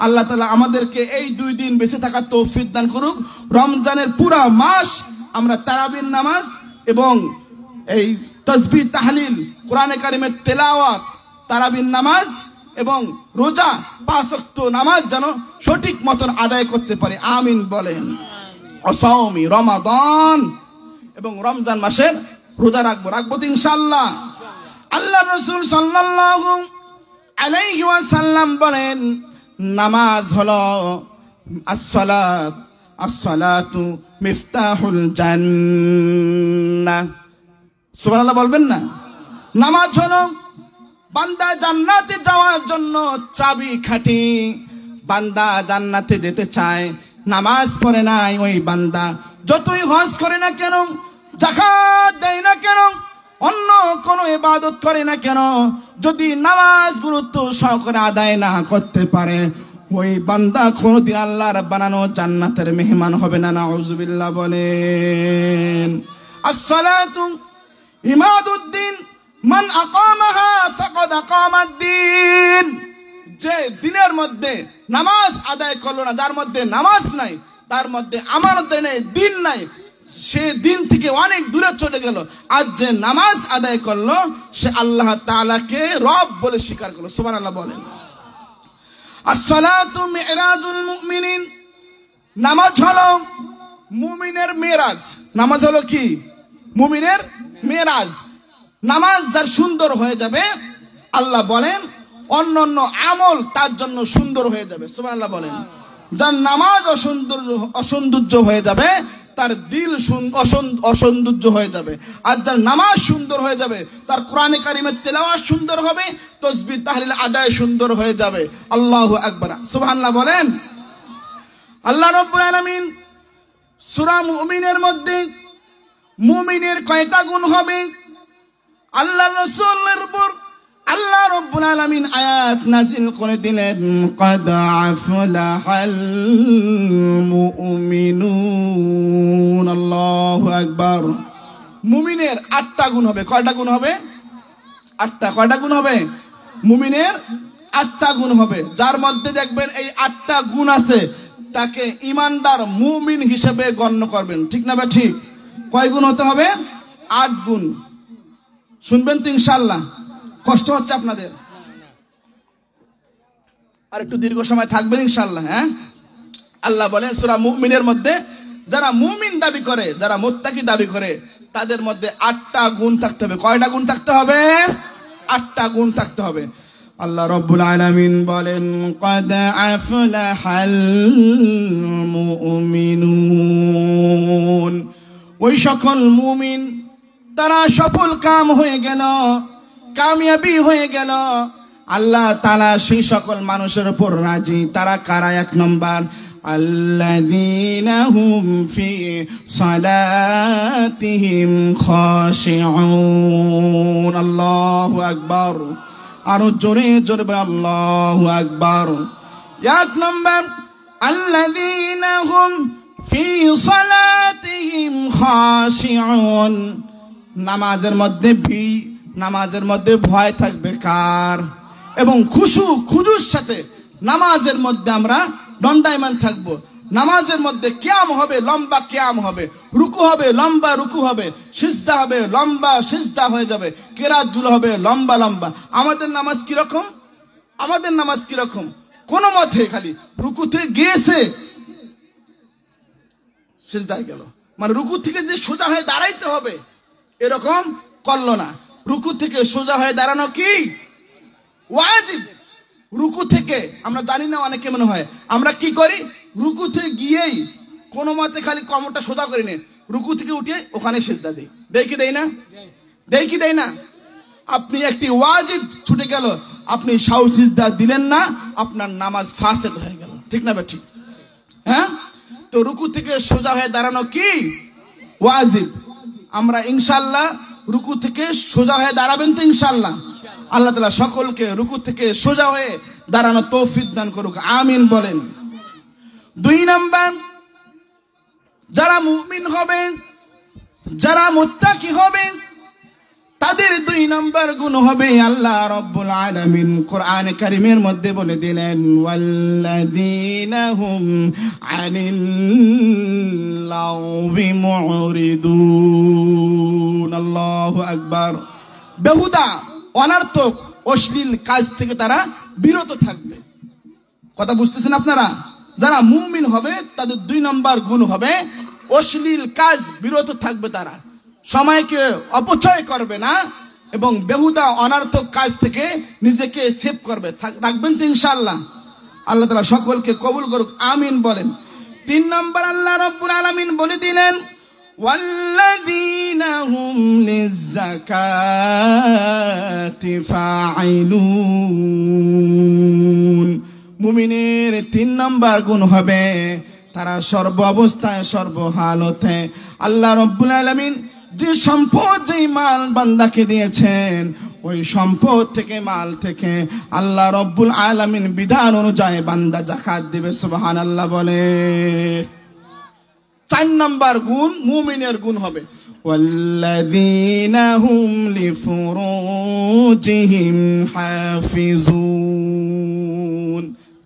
আল্লাহ তাআলা আমাদেরকে এই 2 দিন বেঁচে থাকার তৌফিক দান করুক। রমজানের পুরা মাস আমরা তারাবির নামাজ এবং এই তাসবিহ তাহলিল, কোরআনে কারিমের তেলাওয়াত, তারাবির নামাজ এবং রোজা 5 ওয়াক্ত নামাজ যেন সঠিক মতন আদায় করতে পারি। আমিন বলেন। অসাওমি রমাদান, এবং রমজান মাসের রোজা রাখবো তো ইনশাআল্লাহ। আল্লাহ রাসূল সাল্লাল্লাহু আলাইহি ওয়াসাল্লাম বলেন, নামাজ হলো আসসালাতু মিফতাহুল জান্নাহ। সুবহানাল্লাহ বলবেন না? নামাজ হলো বান্দা জান্নাতে যাওয়ার জন্য চাবি কাঠি। বান্দা জান্নাতে যেতে চায়, নামাজ পড়ে নাই ওই বান্দা, যতই হজ করে না কেন, যাকাত দেয় না কেন, অন্য কোন ইবাদত করে না কেন, যদি নামাজ গুরুত্ব সহকারে আদায় না করতে পারে, ওই বান্দা কোনদিন আল্লাহর বানানো জান্নাতের মেহমান হবে না। নাউযুবিল্লাহ বলেন। আসসালাতু ইমাদুদ্দিন, মান আকামাহা ফাকাদ আকামাদ্দিন। যে দিনের মধ্যে নামাজ আদায় করলো না, যার মধ্যে নামাজ নাই, তার মধ্যে আমানত নেই, দিন নাই, সে দিন থেকে অনেক দূরে চলে গেল। আর যে নামাজ আদায় করলো, সে আল্লাহ তাআলাকে রব বলে স্বীকার করলো। সুবহানাল্লাহ বলেন। আসসালাতু মিরাজুল মুমিনিন, নামাজ হলো মুমিনের মেরাজ। নামাজ হলো কি? মুমিনের মেরাজ। নামাজ যার সুন্দর হয়ে যাবে, আল্লাহ বলেন অন্যান্য আমল তার জন্য সুন্দর হয়ে যাবে। সুবহানাল্লাহ বলেন। যার নামাজ অসৌন্দর্য হয়ে যাবে, তার দিল অসৌন্দর্য হয়ে যাবে। আর যার নামাজ সুন্দর হয়ে যাবে, তার কোরআনে কারিমের তেলাওয়াত সুন্দর হবে, তাসবিহ তাহলিল আদায় সুন্দর হয়ে যাবে। আল্লাহু আকবার। সুবহানাল্লাহ বলেন। আল্লাহ রাব্বুল আলামিন সূরা মুমিনের মধ্যে মুমিনের কয়টা গুণ হবে, আল্লাহ রাসূলের উপর আল্লাহ রাব্বুল আলামিন আয়াত নাযিল করে দিলেন, ক্বাদ আফলাহাল মুমিনুন। আল্লাহু আকবার। মুমিনের 8টা গুণ হবে। কয়টা গুণ হবে? 8টা। কয়টা গুণ হবে? মুমিনের 8টা গুণ হবে। যার মধ্যে দেখবেন এই 8টা গুণ আছে, তাকে ইমানদার মুমিন হিসেবে গণ্য করবেন। ঠিক না বা ঠিক? কয় গুণ হতে হবে? 8 গুণ। শুনবেন তো ইনশাআল্লাহ? কষ্ট হচ্ছে আপনাদের? আর একটু দীর্ঘ সময় থাকবেন ইনশাআল্লাহ। হ্যাঁ, আল্লাহ বলেন সূরা মুমিনের মধ্যে, যারা মুমিন দাবি করে, যারা মুত্তাকি দাবি করে, তাদের মধ্যে 8টা গুণ থাকতে হবে। কয়টা গুণ থাকতে হবে? 8টা গুণ থাকতে হবে। আল্লাহ রাব্বুল আলামিন বলেন, ক্বাদ আফলাহাল মুমিনুন। ওই সকল মুমিন, তারা সফল কাম হয়ে গেল, কামিয়াবি হয়ে গেল। আল্লাহ তাআলা সেই সকল মানুষের উপর রাজি। তারা কারা? 1 নম্বর, আল্লাযীনা হুম ফি সালাতিহিম খাশিউন। আল্লাহু আকবার। আরো জোরে জোরে বলেন আল্লাহু আকবার। 1 নম্বর, আল্লাযীনা হুম ফি সালাতিহিম খাশিউন। নামাজের মধ্যে ভয় থাকবে কার? এবং খুশুর সাথে নামাজের মধ্যে আমরা দণ্ডায়মান থাকবো। নামাজের মধ্যে কিয়াম হবে, লম্বা কিয়াম হবে, রুকু হবে, লম্বা রুকু হবে, সিজদা হবে, লম্বা সিজদা হয়ে যাবে, কেরাত গুলো হবে লম্বা লম্বা। আমাদের নামাজ কিরকম? আমাদের নামাজ কিরকম? কোন মতে খালি রুকুতে গিয়েছে, সিজদায় গেল, মানে রুকু থেকে যে সোজা হয়ে দাঁড়াইতে হবে এরকম করলো না। রুকু থেকে সোজা হয়ে দাঁড়ানো কি ওয়াজিব। রুকু থেকে আমরা জানি না, অনেকে মনে হয় আমরা কি করি, রুকুতে গিয়েই কোন মতে খালি কোমরটা সোজা করে নে, রুকু থেকে উঠে ওখানে সিজদা দেই। দেই কি দেই না? দেই কি দেই না? আপনি একটি ওয়াজিব ছুটে গেল, আপনি সাহু সিজদা দিলেন না, আপনার নামাজ ফাসেদ হয়ে গেল। ঠিক না ঠিক? হ্যাঁ, তো রুকু থেকে সোজা হয়ে দাঁড়ানো কি ওয়াজিব। আমরা ইনশাআল্লাহ রুকু থেকে সোজা হয়ে দাঁড়াবেন তো ইনশাআল্লাহ? আল্লাহ তাআলা সকলকে রুকু থেকে সোজা হয়ে দাঁড়ানো তৌফিক দান করুক। আমিন বলেন। 2 নাম্বার, যারা মুমিন হবে, যারা মুত্তাকি হবে, তাদের 2 নম্বর গুণ হবে। আল্লাহ রাব্বুল আলামিন কোরআন কারীমের মধ্যে বলে দিলেন, ওয়াল্লাযীনা হুম আনিল লাগবি মুরিদুন। আল্লাহু আকবার। বেহুদা, অনর্থক, অশ্লীল কাজ থেকে তারা বিরত থাকবে। কথা বুঝতেছেন আপনারা? যারা মুমিন হবে তাদের 2 নম্বর গুণ হবে অশ্লীল কাজ বিরত থাকবে। তারা সময়কে অপচয় করবে না এবং বেহুদা অনর্থক কাজ থেকে নিজেকে সেভ করবে। রাখবেন তো ইনশাআল্লাহ? আল্লাহ তাআলা সকলকে কবুল করুক, আমিন বলেন। 3 নম্বর আল্লাহ রাব্বুল আলামিন বলে দিলেন, ওয়াল্লাযীনা হুম লিয-যাকাতি ফাঈলুন। মুমিনের 3 নম্বর গুণ হবে তারা সর্ব অবস্থায় সর্বহালতে আল্লাহ রাব্বুল আলামিন যে সম্পদ, যে মাল বান্দাকে দিয়েছেন, ওই সম্পদ থেকে, মাল থেকে আল্লাহ রাব্বুল আলামিন বিধান অনুযায়ী বান্দা যাকাত দিবে। সুবহানাল্লাহ বলে। 4 নম্বর গুণ মুমিনের গুণ হবে, ওয়াল্লাযীনা হুম লিফুরুজিহিম হাফিজুন।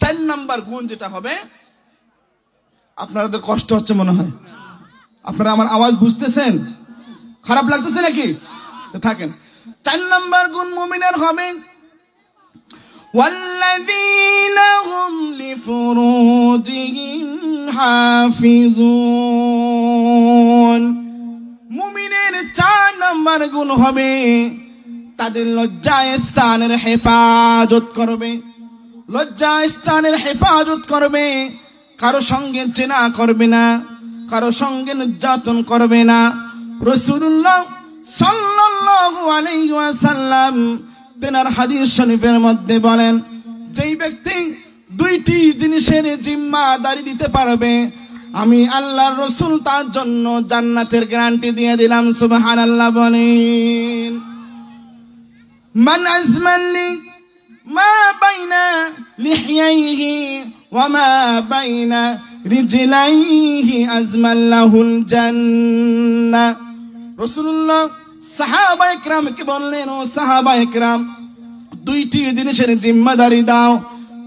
4 নম্বর গুণ যেটা হবে, আপনাদের কষ্ট হচ্ছে মনে হয়, আপনারা আমার আওয়াজ বুঝতেছেন? খারাপ লাগতেছে নাকি? থাকেন। 4 নম্বর গুণ মুমিনের হবে, ওয়াল্লাযীনা হুম লিফুরুজিহিম হাফিজুন। মুমিনের 4 নম্বর গুণ হবে তাদের লজ্জা স্থানের হেফাজত করবে। লজ্জা স্থানের হেফাজত করবে। কারো সঙ্গে জেনা করবে না, কারো সঙ্গে নির্যাতন করবে না। রাসূলুল্লাহ সাল্লাল্লাহু আলাইহি ওয়াসাল্লাম তেনার হাদিস শরীফের মধ্যে বলেন, যেই ব্যক্তি 2টি জিনিসের জিম্মাদারি দিতে পারবে, আমি আল্লাহর রাসূল তার জন্য জান্নাতের গ্যারান্টি দিয়ে দিলাম। সুবহানাল্লাহ বলেন। মান আজমালি মা বাইনা লিহিয়াইহি ওয়া মা বাইনা রিজলাইহি আজমাল্লাহুল জান্নাহ। রাসূলুল্লাহ সাহাবায়ে কেরামকে বললেন, ও সাহাবায়ে কেরাম, 2টি জিনিসের জিম্মাদারি দাও,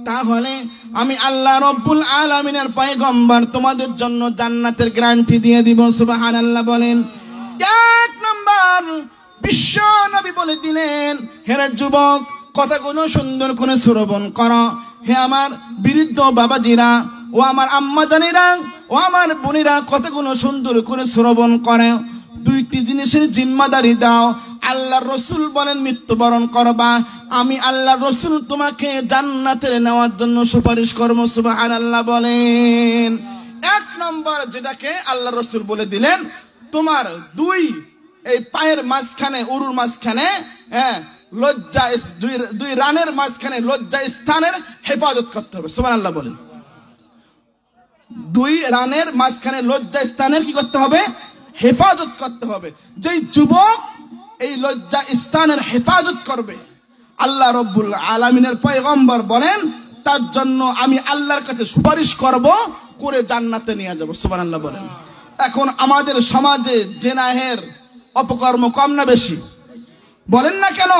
তাহলে আমি আল্লাহ রাব্বুল আলামিনের পয়গম্বর তোমাদের জন্য জান্নাতের গ্যারান্টি দিয়ে দিব। সুবহানাল্লাহ বলেন। 1 নম্বর বিশ্ব নবী বলে দিলেন, হে যুবক, কথাগুলো সুন্দর করে শ্রবণ করো। হে আমার বৃদ্ধ বাবাজিরা, ও আমার আম্মাজানেরা, ও আমার বোনেরা, কথাগুলো সুন্দর করে শ্রবণ করে। 2টি জিনিসের জিম্মাদারি দাও। আল্লাহর রাসূল বলেন, মৃত্যুবরণ করবা, আমি আল্লাহর রাসূল তোমাকে জান্নাতে নেওয়ার জন্য সুপারিশ করব। সুবহানাল্লাহ বলেন। 1 নম্বর যেটাকে আল্লাহর রাসূল বলে দিলেন, তোমার 2 এই পায়ের মাঝখানে, উরুর মাঝখানে, লজ্জা, 2 রানের মাঝখানে লজ্জা স্থানের হেফাজত করতে হবে। সুবহানাল্লাহ বলেন। 2 রানের মাঝখানে লজ্জা স্থানের কি করতে হবে? হেফাজত করতে হবে। যেই যুবক এই লজ্জা স্থানের হেফাজত করবে, আল্লাহ রাব্বুল আলামিনের পয়গম্বর বলেন, তার জন্য আমি আল্লাহর কাছে সুপারিশ করব, করে জান্নাতে নিয়ে যাব। সুবহানাল্লাহ বলেন। এখন আমাদের সমাজে জেনাহের অপকর্ম কম না বেশি? বলেন না কেন?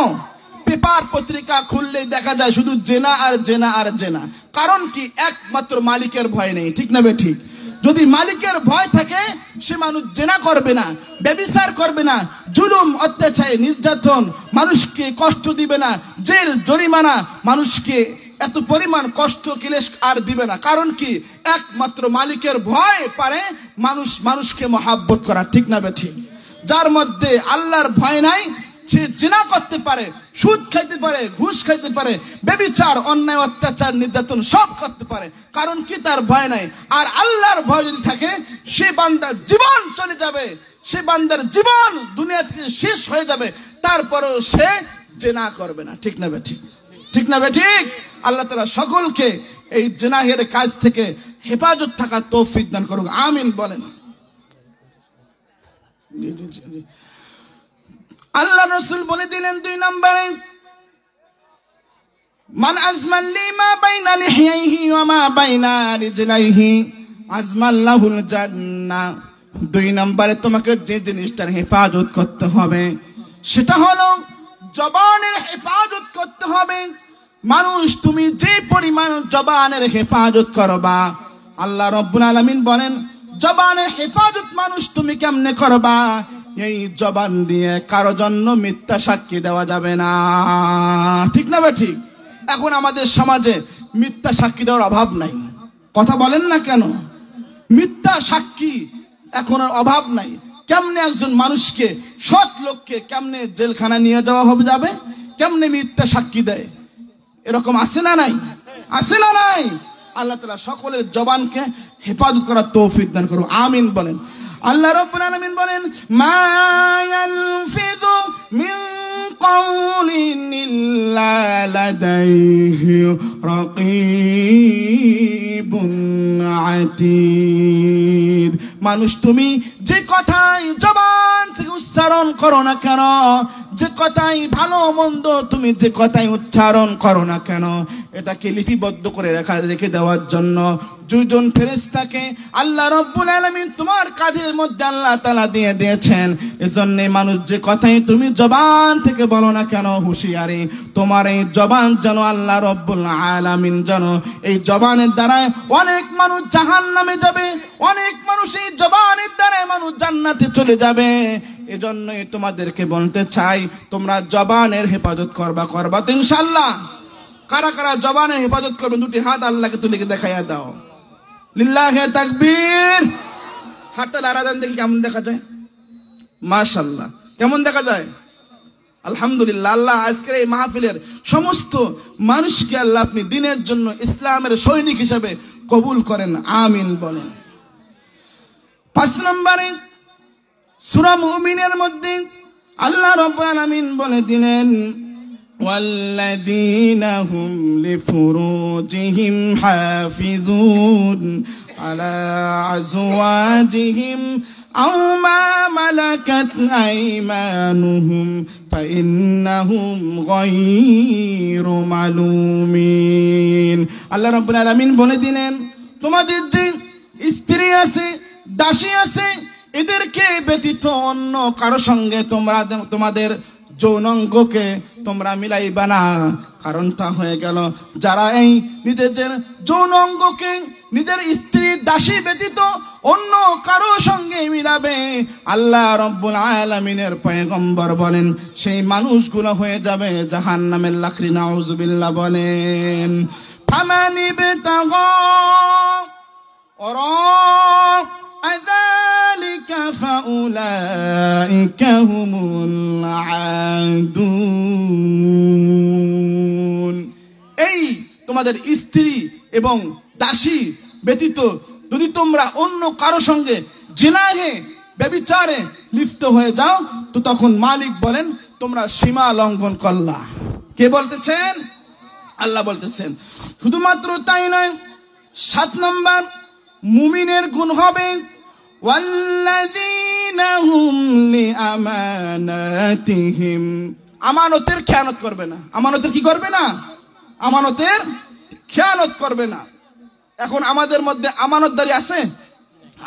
পেপার পত্রিকা খুললেই দেখা যায় শুধু জেনা আর জেনা আর জেনা। কারণ কি? একমাত্র মালিকের ভয় নেই। ঠিক না বে ঠিক? যদি মালিকের ভয় থাকে, সে মানুষ জেনা করবে না, ব্যভিচার করবে না, জুলুম, অত্যাচার, নির্যাতন, মানুষকে কষ্ট দিবে না, জেল, জরিমানা, মানুষকে এত পরিমাণ কষ্ট ক্লেশ আর দিবে না। কারণ কি? একমাত্র মালিকের ভয় পারে মানুষকে মহাব্বত করা। ঠিক না বে ঠিক? যার মধ্যে আল্লাহর ভয় নাই, সে জিনা করতে পারে, সুদ খাইতে পারে, ঘুষ খাইতে পারে, ব্যভিচার, অন্যায়, অত্যাচার, নির্যাতন সব করতে পারে। কারণ কি? তার ভয় নাই। আর আল্লাহর ভয় যদি থাকে, সে বান্দার জীবন চলে যাবে, সে বান্দার জীবন দুনিয়া থেকে শেষ হয়ে যাবে, তারপরেও সে জিনা করবে না। ঠিক না বে ঠিক? ঠিক না বে ঠিক? আল্লাহ তাআলা সকলকে এই জিনাহের কাজ থেকে হেফাজত থাকার তৌফিক দান করুক, আমিন বলেন। আল্লাহ রাসূল বলে দিলেন 2 নম্বরে, মান আজমাল্লি মা বাইনা লিহিয়াইহি ওয়া মা বাইনা রিজলাইহি আজমাল্লাহুল জান্নাহ। দুই নম্বরে তোমাকে যে জিনিসটার হেফাজত করতে হবে সেটা হলো জবানের হেফাজত করতে হবে। মানুষ তুমি যে পরিমাণ জবানের হেফাজত করবা, আল্লাহ রাব্বুল আলামিন বলেন জবানের হেফাজত মানুষ তুমি কেমনে করবা? এই জবান দিয়ে কারো জন্য মিথ্যা সাক্ষী দেওয়া যাবে না, ঠিক না বা ঠিক? এখন আমাদের সমাজে মিথ্যা সাক্ষী দেওয়ার অভাব নাই, কথা বলেন না কেন? মিথ্যা সাক্ষী এখন আর অভাব নাই। কেমনে একজন মানুষকে, সৎ লোককে কেমনে জেলখানা নিয়ে যাওয়া হবে যাবে? কেমনে মিথ্যা সাক্ষী দেয়? এরকম আছে না নাই? আছে না নাই? আল্লাহ তাআলা সকলের জবানকে হেফাজত করার তৌফিক দান করুন, আমিন বলেন। আল্লাহ রাব্বুল আলামিন বলেন মা ইয়ালফিযু মিন কাউলিন ইল্লা লাদাইহি রাকীবুন আতীদ। মানুষ তুমি যে কথাই জবান থেকে উচ্চারণ করো না কেন, যে কথাই ভালো মন্দ তুমি যে কথাই উচ্চারণ করো না কেন, এটাকে লিপিবদ্ধ করে রেখে দেওয়ার জন্য দুইজন ফেরেশতাকে আল্লাহ রাব্বুল আলামিন তোমার কাঁধের মধ্যে আল্লাহ তাআলা দিয়ে দিয়েছেন। এজন্য মানুষ যে কথাই তুমি জবান থেকে বলো না কেন, হুঁশিয়ারি তোমার এই জবান যেন আল্লাহ রাব্বুল আলামিন যেন এই জবানের দ্বারা অনেক মানুষ জাহান্নামে যাবে, অনেক মানুষ এই জবানের দ্বারা মানুষ জান্নাতে চলে যাবে। এজন্যই তোমাদেরকে বলতে চাই তোমরা জবানের হেফাজত করবা তো ইনশাআল্লাহ। কারা কারা জবানের হেফাজত করবেন দুটি হাত আল্লাহকে তুলে দেখাইয়া দাও। লিল্লাহি তাকবীর। হাতটা নাড়া দেন দেখি কেমন দেখা যায়। মাশাআল্লাহ, কেমন দেখা যায়? আলহামদুলিল্লাহ। আল্লাহ আজকের এই মাহফিলের সমস্ত মানুষকে আল্লাহ আপনি দ্বীনের জন্য ইসলামের সৈনিক হিসেবে কবুল করেন, আমিন বলেন। 5 নম্বরে সূরা মুমিনের মধ্যে আল্লাহ রাব্বুল আলামিন বলে দিলেন ওয়াল্লাযীনা হুম লিফুরুজিহিম হাফিজুন আলা আজওয়াজিহিম আও মা মালাকাত আইমানুহুম ফাইন্নাহুম গায়রু মালুমিন। আল্লাহ রাব্বুল আলামিন বলে দিলেন তোমাদের যে স্ত্রী আছে, দাসী আছে, এদেরকে ব্যতীত অন্য কারো সঙ্গে তোমরা তোমাদের যৌনাঙ্গকে তোমরা মিলাইবা না। কারণটা হয়ে গেল যারা এই নিজের যৌনাঙ্গকে নিজের স্ত্রী দাসী ব্যতীত অন্য কারো সঙ্গে মিলাবে, আল্লাহ রাব্বুল আলামিনের পয়গম্বর বলেন সেই মানুষগুলো হয়ে যাবে জাহান্নামের লাকড়ি, নাউজুবিল্লাহ বলেন। ফামানি বিতাগা আযালিকা ফাউলাইকা হুমুল আদুন। এই তোমাদের স্ত্রী এবং দাসী ব্যতীত যদি তোমরা অন্য কারো সঙ্গে জিনাহে ব্যভিচারে লিপ্ত হয়ে যাও তো তখন মালিক বলেন তোমরা সীমা লঙ্ঘন করলা। কে বলতেছেন? আল্লাহ বলতেছেন। শুধুমাত্র তাই নয়, 7 নম্বর মুমিনের গুণ হবে ওয়াল্লাযীনা হুম লিআমানাতিহিম, আমানতের খেয়ানত করবে না। আমানতের কি করবে না? আমানতের খেয়ানত করবে না। এখন আমাদের মধ্যে আমানতদারি আছে?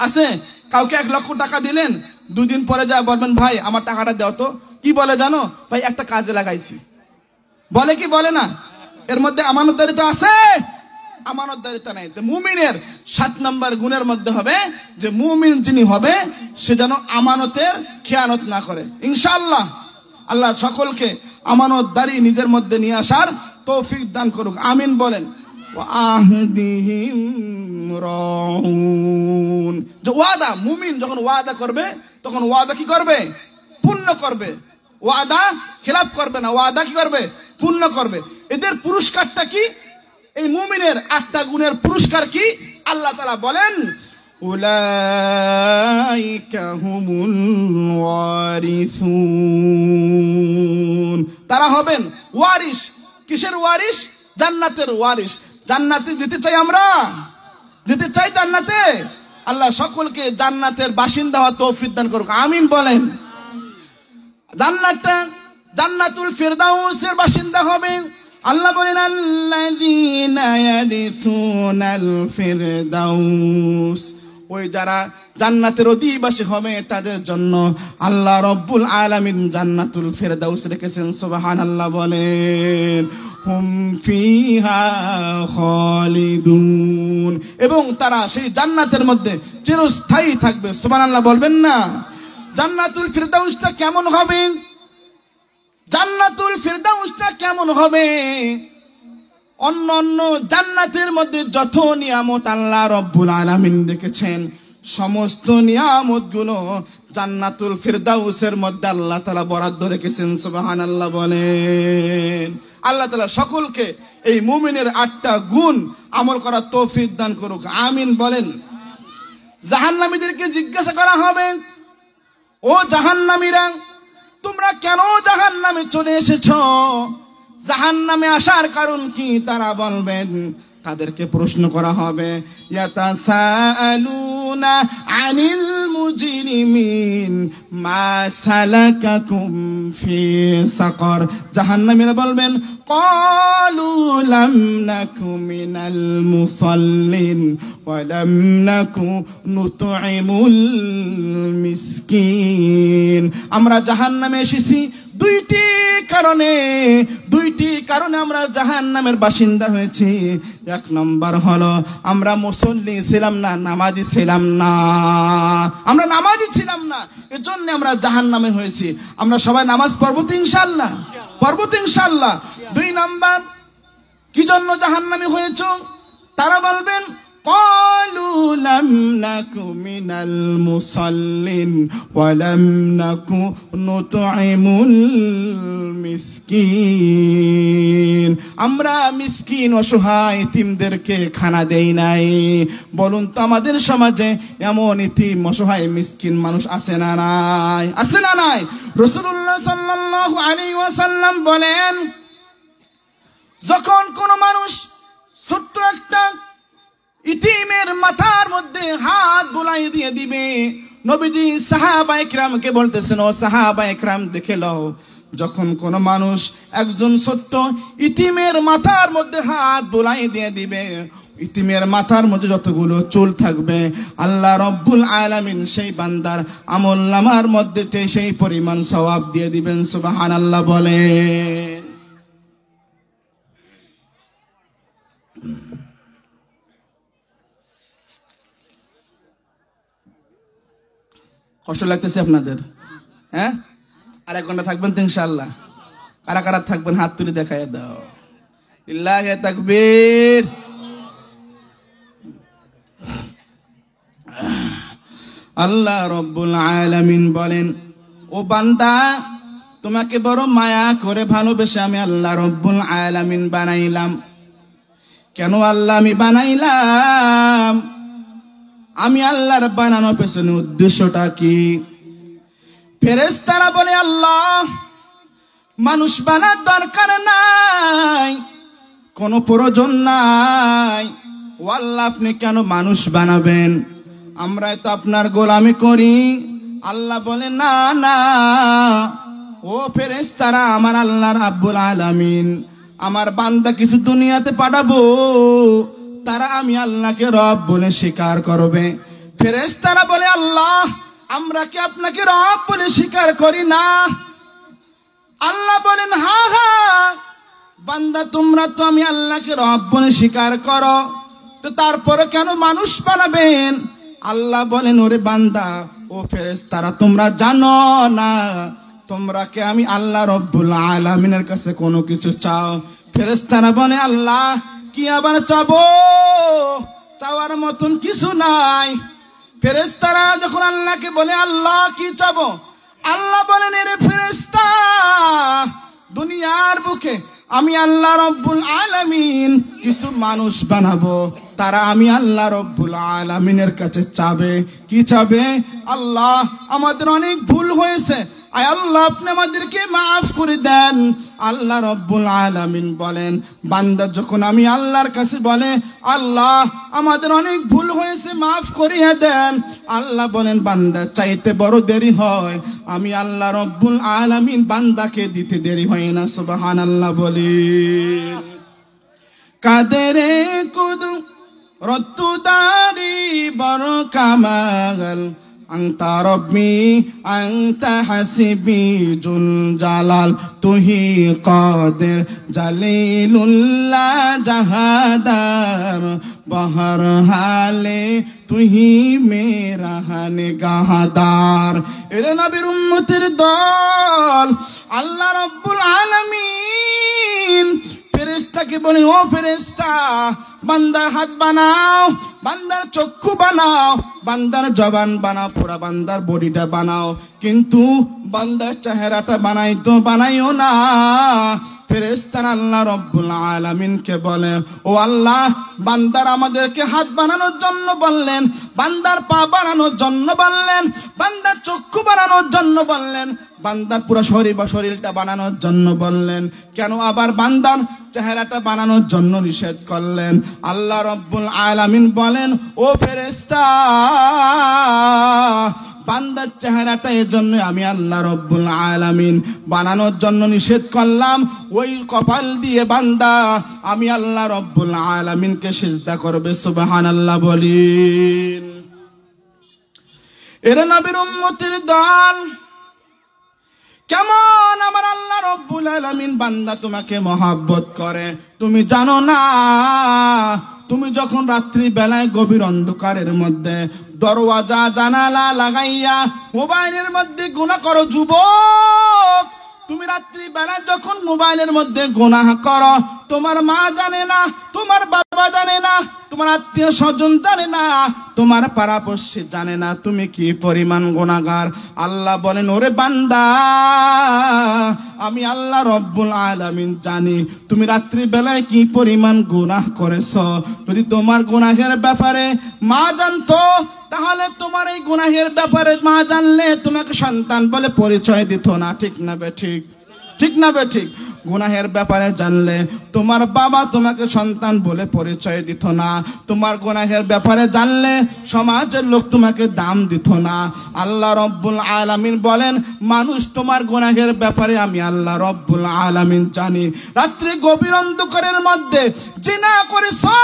আছে। কাউকে 1 লক্ষ টাকা দিলেন, 2 দিন পরে যা বলবেন ভাই আমার টাকাটা দাও তো। কি বলে জানো? ভাই একটা কাজে লাগাইছি। বলে কি বলে না? এর মধ্যে আমানতদারি তো আছে, আমানতদারিতা নাই। মুমিনের 7 নম্বর গুণের মধ্যে হবে যে মুমিন যিনি হবে সে যেন আমানতের খেয়ানত না করে। ইনশাআল্লাহ আল্লাহ সকলকে আমানতদারি নিজের মধ্যে নিয়ে আসার তৌফিক দান করুক, আমিন বলেন। ওয়াহদিহিম রাউন, যে ওয়াদা, মুমিন যখন ওয়াদা করবে তখন ওয়াদা কি করবে? পূর্ণ করবে। ওয়াদা খেলাফ করবে না, ওয়াদা কি করবে? পূর্ণ করবে। এদের পুরস্কারটা কি? এই মুমিনের 8টা গুণের পুরস্কার কি? আল্লাহ তাআলা বলেন উলাইকা হুমুল ওয়ারিসুন, তারা হবেন ওয়ারিস। কিসের ওয়ারিস? জান্নাতের ওয়ারিস। জান্নাতে যেতে চাই আমরা, যেতে চাই জান্নাতে। আল্লাহ সকলকে জান্নাতের বাসিন্দা হওয়ার তৌফিক দান করুক, আমিন বলেন। জান্নাতটা জান্নাতুল ফিরদাউসের বাসিন্দা হবে। আল্লাহ বলেন আল্লাযীনা ইয়ারিসুনাল ফিরদাউস ওই যারা জান্নাতের অধিবাসী হবে তাদের জন্য আল্লাহ রব্বুল আলামিন জান্নাতুল ফেরদাউস রেখেছেন। সুবহানাল্লাহ বলেন। হুম ফিহা খালিদুন, এবং তারা সেই জান্নাতের মধ্যে চিরস্থায়ী থাকবে। সুবহানাল্লাহ বলবেন না? জান্নাতুল ফেরদাউসটা কেমন হবে? জান্নাতুল ফেরদাউসটা কেমন হবে? অন্য অন্য জান্নাতের মধ্যে যত নিয়ামত আল্লাহ রব্বুল আলামিন রেখেছেন, সমস্ত নিয়ামত গুলো জান্নাতুল ফেরদাউসের মধ্যে আল্লাহ তাআলা বরাদ্দ রেখেছেন। সুবহানাল্লাহ বলেন। আল্লাহ তাআলা সকলকে এই মুমিনের 8টা গুণ আমল করার তৌফিক দান করুক, আমিন বলেন। জাহান্নামীদেরকে জিজ্ঞাসা করা হবে, ও জাহান্নামীরা, তোমরা কেন জাহান্নামে চলে এসেছো? জাহান্নামে আসার কারণ কি? তারা বলবেন, তাদেরকে প্রশ্ন করা হবে, ইয়াতাসাআলুনা আনিল মুজরিমিন মা সালাকাকুম ফি সাকার। জাহান্নামীরা বলবেন, ক্বালু লাম নাকু মিনাল মুসাল্লিন ওয়া লাম নাকু নুতঈমুল মিসকিন। আমরা জাহান্নামে এসেছি দুইটি কারণে আমরা জাহান্নামের বাসিন্দা হয়েছি। 1 নম্বর হলো আমরা মুসল্লি ছিলাম না, নামাজি ছিলাম না। আমরা নামাজি ছিলাম না, এজন্য আমরা জাহান্নামে হয়েছি। আমরা সবাই নামাজ পড়ব তো ইনশাআল্লাহ, পড়ব তো ইনশাআল্লাহ। 2 নম্বর, কি জন্য জাহান্নামে হয়েছো? তারা বলবেন, ক্বালু লাম নাকু মিনাল মুসাল্লিন ওয়া লাম নাকু নুতঈমুল মিসকিন। আমরা মিসকিন অসহায় এতিমদেরকে খানা দেই নাই। বলুন তো আমাদের সমাজে এমন এতিম অসহায় মিসকিন মানুষ আছে না নাই? আছে না নাই? রাসূলুল্লাহ সাল্লাল্লাহু আলাইহি ওয়াসাল্লাম বলেন, যখন কোন মানুষ ছোট্ট একটা ইতিমের মাথার মধ্যে হাত বুলাই দিয়ে দিবে, নবীজি সাহাবায়ে কিরামকে বলতেছেন, ও সাহাবায়ে কিরাম দেখে লও, যখন কোন মানুষ একজন ছোট্ট ইতিমের মাথার মধ্যে হাত বুলাই দিয়ে দিবে, ইতিমের মাথার মধ্যে যতগুলো চুল থাকবে আল্লাহ রব্বুল আলামিন সেই বান্দার আমলনামার মধ্যে সেই পরিমাণ সওয়াব দিয়ে দিবেন। সুবহানাল্লাহ বলেন। কষ্ট লাগতেছে আপনাদের? হ্যাঁ, আর 1 ঘন্টা থাকবেন তো ইনশাআল্লাহ? কারা কারা থাকবেন হাত তুলে দেখায় দাও। লিল্লাহি তাকবীর। আল্লাহ রব্বুল আলামিন বলেন, ও বান্দা, তোমাকে বড় মায়া করে ভালোবেসে আমি আল্লাহ রব্বুল আলামিন বানাইলাম। কেন আল্লাহ আমি বানাইলাম? আমি আল্লাহর বানানোর পেছনে উদ্দেশ্যটা কি? ফেরেশতারা বলে, আল্লাহ মানুষ বানার দরকার নাই, কোনো প্রয়োজন নাই। ও আল্লাহ, আপনি কেন মানুষ বানাবেন? আমরা তো আপনার গোলামি করি। আল্লাহ বলে, না না ও ফেরেশতারা, আমার আল্লাহ রাব্বুল আলামিন আমার বান্দা কিছু দুনিয়াতে পাঠাবো, তারা আমি আল্লাহকে রব বলে স্বীকার করবে। ফেরেশতারা বলে, আল্লাহ আমরা কি আপনাকে রব বলে স্বীকার করি না? আল্লাহ বলেন, হ্যাঁ হ্যাঁ বান্দা, তোমরা তো আমি আল্লাহকে রব বলে স্বীকার করো, তো তারপরে কেন মানুষ বানাবেন? আল্লাহ বলেন, ওরে বান্দা, ও ফেরেশতারা, তোমরা জানো না তোমরা কে আমি আল্লাহ রব্বুল আলামিনের কাছে কোনো কিছু চাও? ফেরেশতারা বলে, আল্লাহ কি আবার চাবো? চাওয়ার মতন কিছু নাই। ফেরেশতারা যখন আল্লাহকে বলে, আল্লাহ কি চাবো? আল্লাহ বলেন, এরে ফেরেশতা, দুনিয়ার বুকে আমি আল্লাহ রব্বুল আলামিন কিছু মানুষ বানাবো, তারা আমি আল্লাহ রব্বুল আলামিনের কাছে চাবে। কি চাবে? আল্লাহ আমাদের অনেক ভুল হয়েছে, আয় আল্লাহ আপনি আমাদেরকে মাফ করে দেন। আল্লাহ রব্বুল আলামিন বলেন, বান্দা যখন আমি আল্লাহর কাছে বলে, আল্লাহ আমাদের অনেক ভুল হয়েছে, মাফ করিয়ে দেন, আল্লাহ বলেন, বান্দা চাইতে বড় দেরি হয়, আমি আল্লাহ রব্বুল আলামিন বান্দাকে দিতে দেরি হয় না। সুবহানাল্লাহ বলি। কাদেরে কুদু রত্তুদারি বড় কামাল আন্তা রব্বি আন্তা হাসিবি জুল জালাল তুহি কাদের জালিলুল্লাহ জাহাদার বহর হালে তুহি মেরা নিগাহদার। এরে নবীর উম্মতের দল, আল্লাহ রাব্বুল আলামিন ফেরেশতাকে বলে, ও ফেরেশতা, বান্দার হাত বানাও, বান্দার চক্ষু বানাও, বান্দার জবান বানাও, পুরা বান্দার বডিটা বানাও, কিন্তু বান্দার চেহারাটা বানাইও না। ফেরেশতারা আল্লাহ রাব্বুল আলামিনকে বলে, ও আল্লাহ, বান্দার আমাদেরকে হাত বানানোর জন্য বললেন, বান্দার পা বানানোর জন্য বললেন, বান্দার চক্ষু বানানোর জন্য বললেন, বান্দার পুরো শরীরটা বানানোর জন্য বললেন, কেন আবার বান্দার চেহারাটা বানানোর জন্য নিষেধ করলেন? আল্লাহ রাব্বুল আলামিন বলেন, ও ফেরেশতা, বান্দার চেহারাটা এজন্য আমি আল্লাহ রাব্বুল আলামিন বানানোর জন্য নিষেধ করলাম, ওই কপাল দিয়ে বান্দা আমি আল্লাহ রাব্বুল আলামিনকে সিজদা করবে। সুবহানাল্লাহ বলেন। এর নবীর উম্মতের দল, কেমন আমার আল্লাহ রাব্বুল আলামিন বান্দা তোমাকে মহব্বত করে তুমি জানো না? তুমি যখন রাত্রি বেলায় গভীর অন্ধকারের মধ্যে দরওয়াজা জানালা লাগাইয়া মোবাইলের মধ্যে গুনাহ করো, যুবক, তুমি রাত্রি বেলা যখন মোবাইলের মধ্যে গুনাহ করো, তোমার মা জানে না, তোমার বাবা জানে না, তোমার আত্মীয় স্বজন জানে না, তোমার পাড়াপড়শি জানে না তুমি কি পরিমাণ গুনাহগার। আল্লাহ বলেন, ওরে বান্দা, আমি আল্লাহ রাব্বুল আলামিন জানি তুমি রাত্রি বেলায় কি পরিমাণ গুনাহ করেছো। যদি তোমার গুনাহের ব্যাপারে মা জানতো, তাহলে তোমার এই গুনাহের ব্যাপারে মা জানলে তোমাকে সন্তান বলে পরিচয় দিত না। ঠিক না বেঠিক? ঠিক না বেঠিক? গুনাহের ব্যাপারে জানলে তোমার বাবা তোমাকে সন্তান বলে পরিচয় দিত না। তোমার গুনাহের ব্যাপারে জানলে সমাজের লোক তোমাকে দাম দিত না। আল্লাহ রাব্বুল আলামিন বলেন, মানুষ তোমার গুনাহের ব্যাপারে আমি আল্লাহ রাব্বুল আলামিন জানি। রাত্রি গভীর অন্ধকারের মধ্যে জিনা করেছো,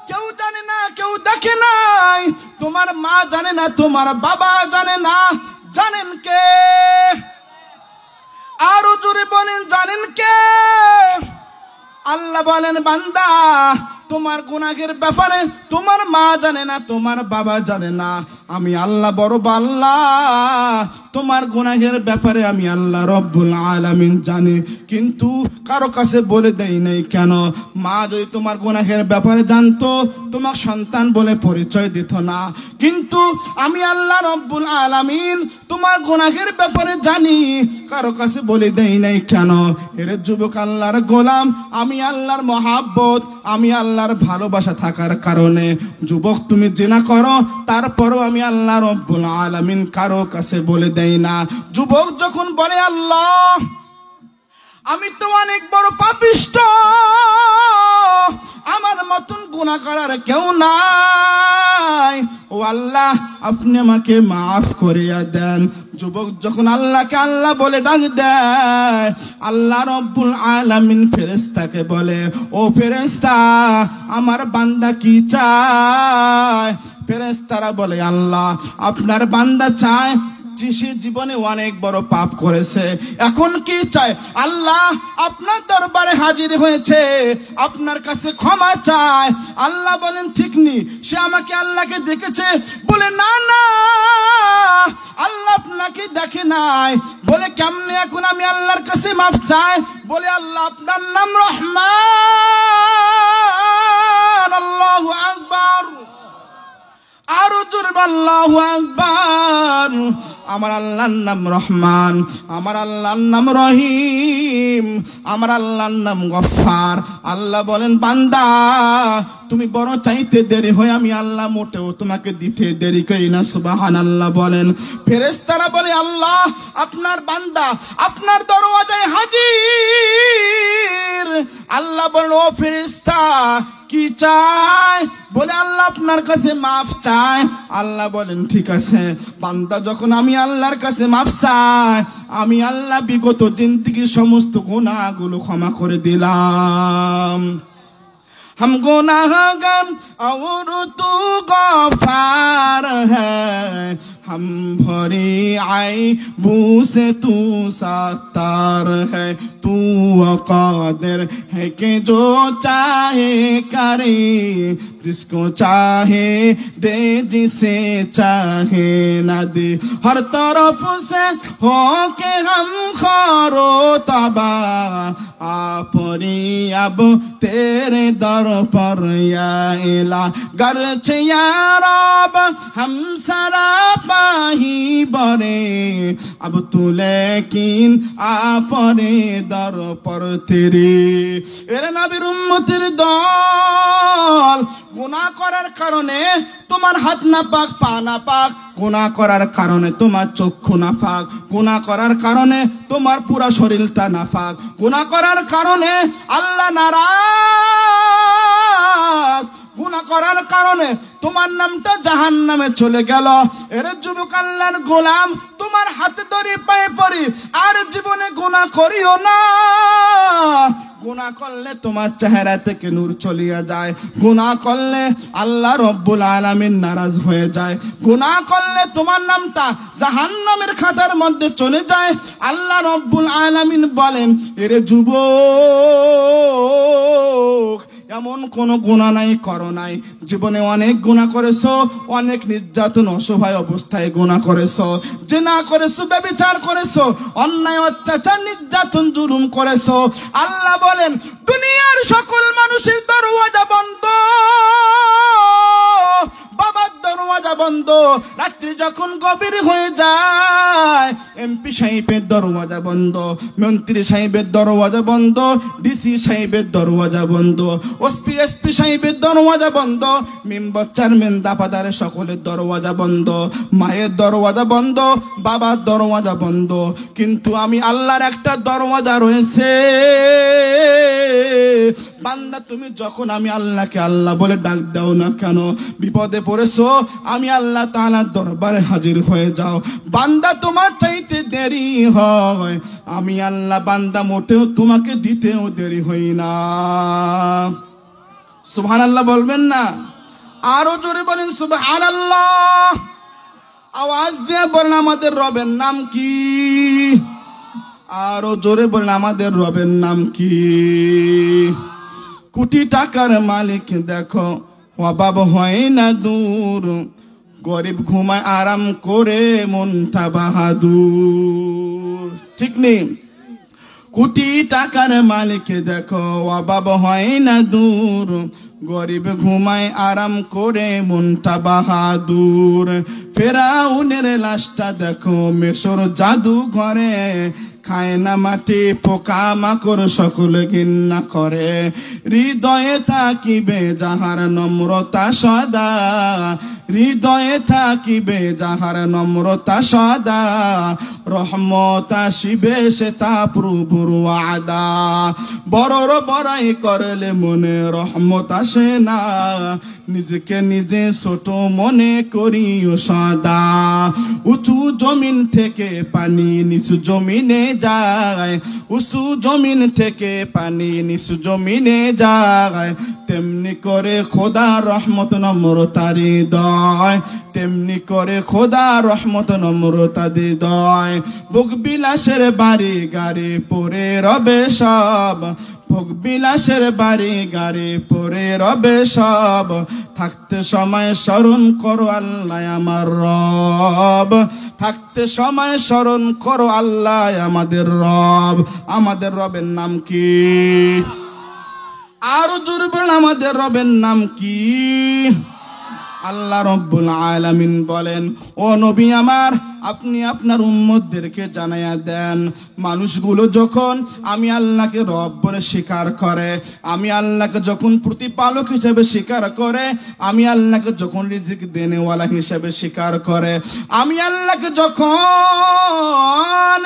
কেউ জানে না, কেউ দেখে নাই, তোমার মা জানে না, তোমার বাবা জানে না, জানেন কে? আরো জোরে বলেন, জানেন কে? আল্লাহ বলেন, বান্দা, তোমার গুনাহের ব্যাপারে তোমার মা জানে না, তোমার বাবা জানে না, আমি আল্লাহ বড় আল্লাহ তোমার গুনাহের ব্যাপারে আমি আল্লাহ রাব্বুল আলামিন জানি, কিন্তু কারো কাছে বলে দেই নাই। কেন? মা যদি তোমার গুনাহের ব্যাপারে জানতো তোমার সন্তান বলে পরিচয় দিত না, কিন্তু আমি আল্লাহ রাব্বুল আলামিন তোমার গুনাহের ব্যাপারে জানি, কারো কাছে বলে দেই নাই। কেন? এর যুবক, আল্লাহর গোলাম, আমি আল্লাহর মহাব্বত, আমি আল্লাহর ভালোবাসা থাকার কারণে যুবক তুমি জিনা করো, তারপরও আমি আল্লাহ রাব্বুল আলামিন কারো কাছে বলে দেই না। যুবক যখন বলে, আল্লাহ, আমি তো অনেক বড় পাপিষ্ঠ, আমার মতন গুনাহ করার কেউ নাই, ও আল্লাহ, আপনি আমাকে মাফ করিয়া দেন। যুবক যখন আল্লাহকে আল্লাহ বলে ডাক দেয়, আল্লাহ রাব্বুল আলামিন ফেরেশতাকে বলে, ও ফেরেশতা, আমার বান্দা কি চায়? ফেরেশতারা বলে, আল্লাহ, আপনার বান্দা চায় সে জীবনে অনেক বড় পাপ করেছে, এখন কি চায়? আল্লাহ, আপনার দরবারে হাজির হয়েছে, আপনার কাছে ক্ষমা চায়। আল্লাহ বলেন, ঠিক নি, সে আমাকে আল্লাহকে দেখেছে? বলে, না না, আল্লাহ আপনাকে দেখে নাই। বলে, কেমনে এখন আমি আল্লাহর কাছে মাফ চাই? বলে, আল্লাহ, আপনার নাম রহমান। আল্লাহু আকবার। আরো জোরে আল্লাহু আকবার। আমার আল্লাহর নাম রহমান, আমার আল্লাহর নাম রহিম, আমার আল্লাহর নাম গফফার। আল্লাহ বলেন, বান্দা, তুমি বড় চাইতে দেরি হয়, আমি আল্লাহ মোটেও তোমাকে দিতে দেরি করি না। সুবহানাল্লাহ বলেন। ফেরেশতারা বলে, আল্লাহ, আপনার বান্দা আপনার দরওয়াজায় হাজির। আল্লাহ বলেন, ও ফেরেশতা, কি চায়? বলে, আল্লাহ আপনার কাছে মাফ চায়। আল্লাহ বলেন, ঠিক আছে। বান্দা যখন আমি আল্লাহর কাছে মাফ চায়, আমি আল্লাহ বিগত জিন্দেগীর সমস্ত গুনাহগুলো ক্ষমা করে দিলাম। हम गुनाहगार और तू गफ्फार है, हम भरी आईबों से तू सत्तार है। तू कादिर है कि जो चाहे करे, जिसको चाहे दे, जिसे चाहे न दे। हर तरफ से हो के हम खारो तबाह, आपरी अब तेरे दर पर या इला। गर्चे या रब हम सरापा ही बरे, अब तू लेकिन आपरे दर पर तेरे। এরে নবীর উম্মতের দল, গুনাহ করার কারণে তোমার হাত না পাক, পা না পাক, গুনাহ করার কারণে তোমার চক্ষু না পাক, গুনাহ করার কারণে তোমার পুরো শরীরটা না পাক, গুনাহ করার কারণে আল্লাহ নারাজ, গুনাহ করার কারণে তোমার নামটা জাহান্নামে চলে গেল। এর যুবক আল্লাহর গোলাম, তোমার হাতে ধরে পায়ে পড়ি, আর জীবনে গুনাহ করিও না। গুনাহ করলে তোমার চেহারা থেকে নূর চলিয়া যায়, গুনাহ করলে আল্লাহ রব্বুল আলামিন নারাজ হয়ে যায়, গুনাহ করলে তোমার নামটা জাহান্নামের খাতার মধ্যে চলে যায়। আল্লাহ রব্বুল আলামিন বলেন, এরে যুবক, এমন কোন গুনাহ নাই করো নাই, জীবনে অনেক গুনাহ করেছো, অনেক নির্যাতন অসহায় অবস্থায় গুনাহ করেছো, জিনা করেছো, ব্যভিচার করেছো, অন্যায় অত্যাচার নির্যাতন জুলুম করেছো। আল্লাহ বলেন, দুনিয়ার সকল মানুষের দরওয়াজা বন্ধ, বাবার দরওয়াজা বন্ধ। রাত্রি যখন গভীর হয়ে যায়, এমপি সাহেবের দরওয়াজা বন্ধ, মন্ত্রী সাহেবের দরওয়াজা বন্ধ, ডিসি সাহেবের দরওয়াজা বন্ধ, ওসপি এসপি সাহেবের দরওয়াজা বন্ধ, মেম্বার চেয়ারম্যান দাপাদারের সকলের দরওয়াজা বন্ধ, মায়ের দরওয়াজা বন্ধ, বাবার দরওয়াজা বন্ধ। কিন্তু আমি আল্লাহর একটা দরওয়াজা রয়েছে। বান্দা, তুমি যখন আমি আল্লাহকে আল্লাহ বলে ডাক দাও না কেন, বিপদে পড়েছো, আমি আল্লাহ তাআলার দরবারে হাজির হয়ে যাও। বান্দা, তোমার চাইতে দেরি হয়, আমি আল্লাহ বান্দা মোটেও তোমাকে দিতেও দেরি হই না। সুবহানাল্লাহ বলবেন না? আরো জোরে বলেন সুবহানাল্লাহ। আওয়াজ দিয়ে বলেন, আমাদের রবের নাম কি? আরো জোরে বলেন, আমাদের রবের নাম কি? কোটি টাকার মালিক দেখো, অভাব হয় না দূর, গরিব ঘুমায় আরাম করে মনটা বাহাদুর। ঠিক নেই? কোটি টাকার মালিক দেখো, অভাব হয় না দূর, গরিব ঘুমায় আরাম করে মনটা বাহাদুর। ফেরাউনের লাশটা দেখো, মিশর জাদু ঘরে, খায় না মাটি পোকা মাকড় সকলে ঘৃণা করে। হৃদয়ে থাকিবে যাহার নম্রতা সদা, হৃদয়ে থাকিবে যাহার নম্রতা সদা, রহমত আসিবে সে তা প্রভুর ওয়াদা। বড়র বড়াই করলে মনে রহমত আসে না, নিজেকে নিজে ছোট মনে করিও সদা। উঁচু জমিন থেকে পানি নিচু জমিনে যায়, উঁচু জমিন থেকে পানি নিচু জমিনে যায়, তেমনি করে খোদা রহমত নম্রতা হৃদয়, তেমনি করে খোদা রহমত নম্রতা হৃদয়। ভোগ বিলাসের বাড়ি গাড়ি পরে রবে সব, ভোগ বিলাসের বাড়ি গাড়ি পরে রবে সব, থাকতে সময় স্মরণ করো আল্লাহ আমার রব, থাকতে সময় স্মরণ করো আল্লাহ আমাদের রব। আমাদের রবের নাম কি? আরো জোরে বলেন, আমাদের রবের নাম কি? আল্লাহ রব্বুল আলামিন বলেন, ও নবী আমার, আপনি আপনার উম্মতদেরকে জানাইয়া দেন, মানুষগুলো যখন আমি আল্লাহকে রব বলে স্বীকার করে, আমি আল্লাহকে যখন প্রতিপালক হিসেবে স্বীকার করে, আমি আল্লাহকে যখন রিজিক দেনেওয়ালা হিসেবে স্বীকার করে, আমি আল্লাহকে যখন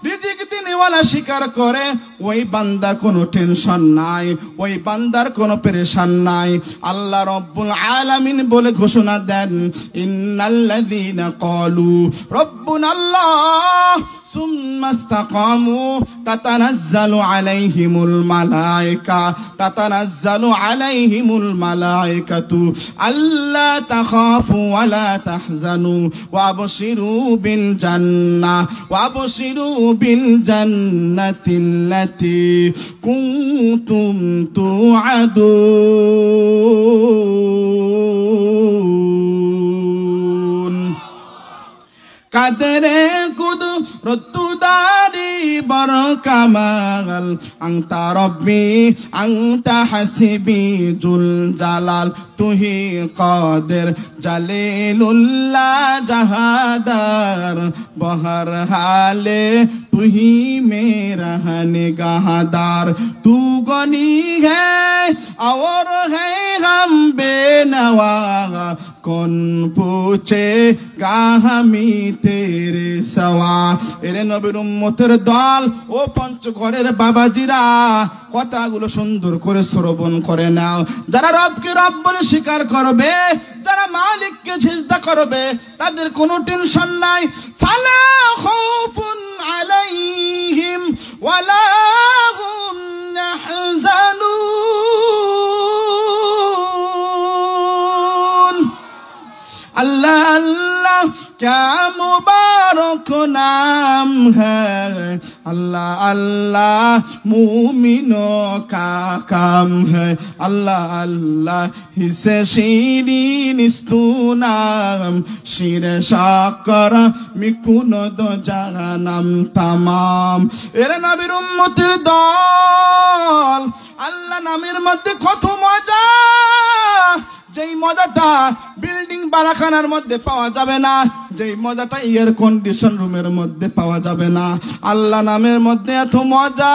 রিজিক দেনেওয়ালা স্বীকার করে, ওই বান্দার কোনো টেনশন নাই, ওই বান্দার কোনো পেরেশান নাই। আল্লাহ রব্বুল আলামিন বলে ঘোষণা দেন, ইন্নাল্লাযীনা ক্বালু ربنا الله ثم استقاموا تتنزل عليهم الملائكة ألا تخافوا ولا تحزنوا وأبشروا بالجنة التي كنتم توعدون কাদরে কুদরতুদারি বরকামাল আনতা রব্বি আনতা হাসিবি জুল জালাল তুহি কাদের জালিলুল্লাহ জাহাদার বহর হালে তুহি মেরা নিগাহদার তু গনি হ্যায় और है हम बेनवा कौन पूछेगा हमी तेरे सवा এরে নবীর উম্মতের দল ও পঞ্চগড়ের বাবাজিরা কথাগুলো সুন্দর করে শ্রবণ করে নাও যারা রবকে রব বলে স্বীকার করবে যারা মালিককে সিজদা করবে তাদের কোনো টেনশন নাই ফালা খাউফুন আলাইহিম ওয়ালা হুম ইয়াহজানুন अल्लाह अल्लाह क्या मुबारक नाम है अल्लाह अल्लाह मुमिनों का काम है अल्लाह अल्लाह हिस्से शीरीन स्तूनाम शीर शाकर मिकुनो दो जहानम तमाम एरे नबीर उम्मतेर दल अल्लाह नामेर मध्य कत मजा যেই মজাটা বিল্ডিং বালাখানার মধ্যে পাওয়া যাবে না যেই মজাটা এয়ার কন্ডিশন রুমের মধ্যে পাওয়া যাবে না আল্লাহ নামের মধ্যে এত মজা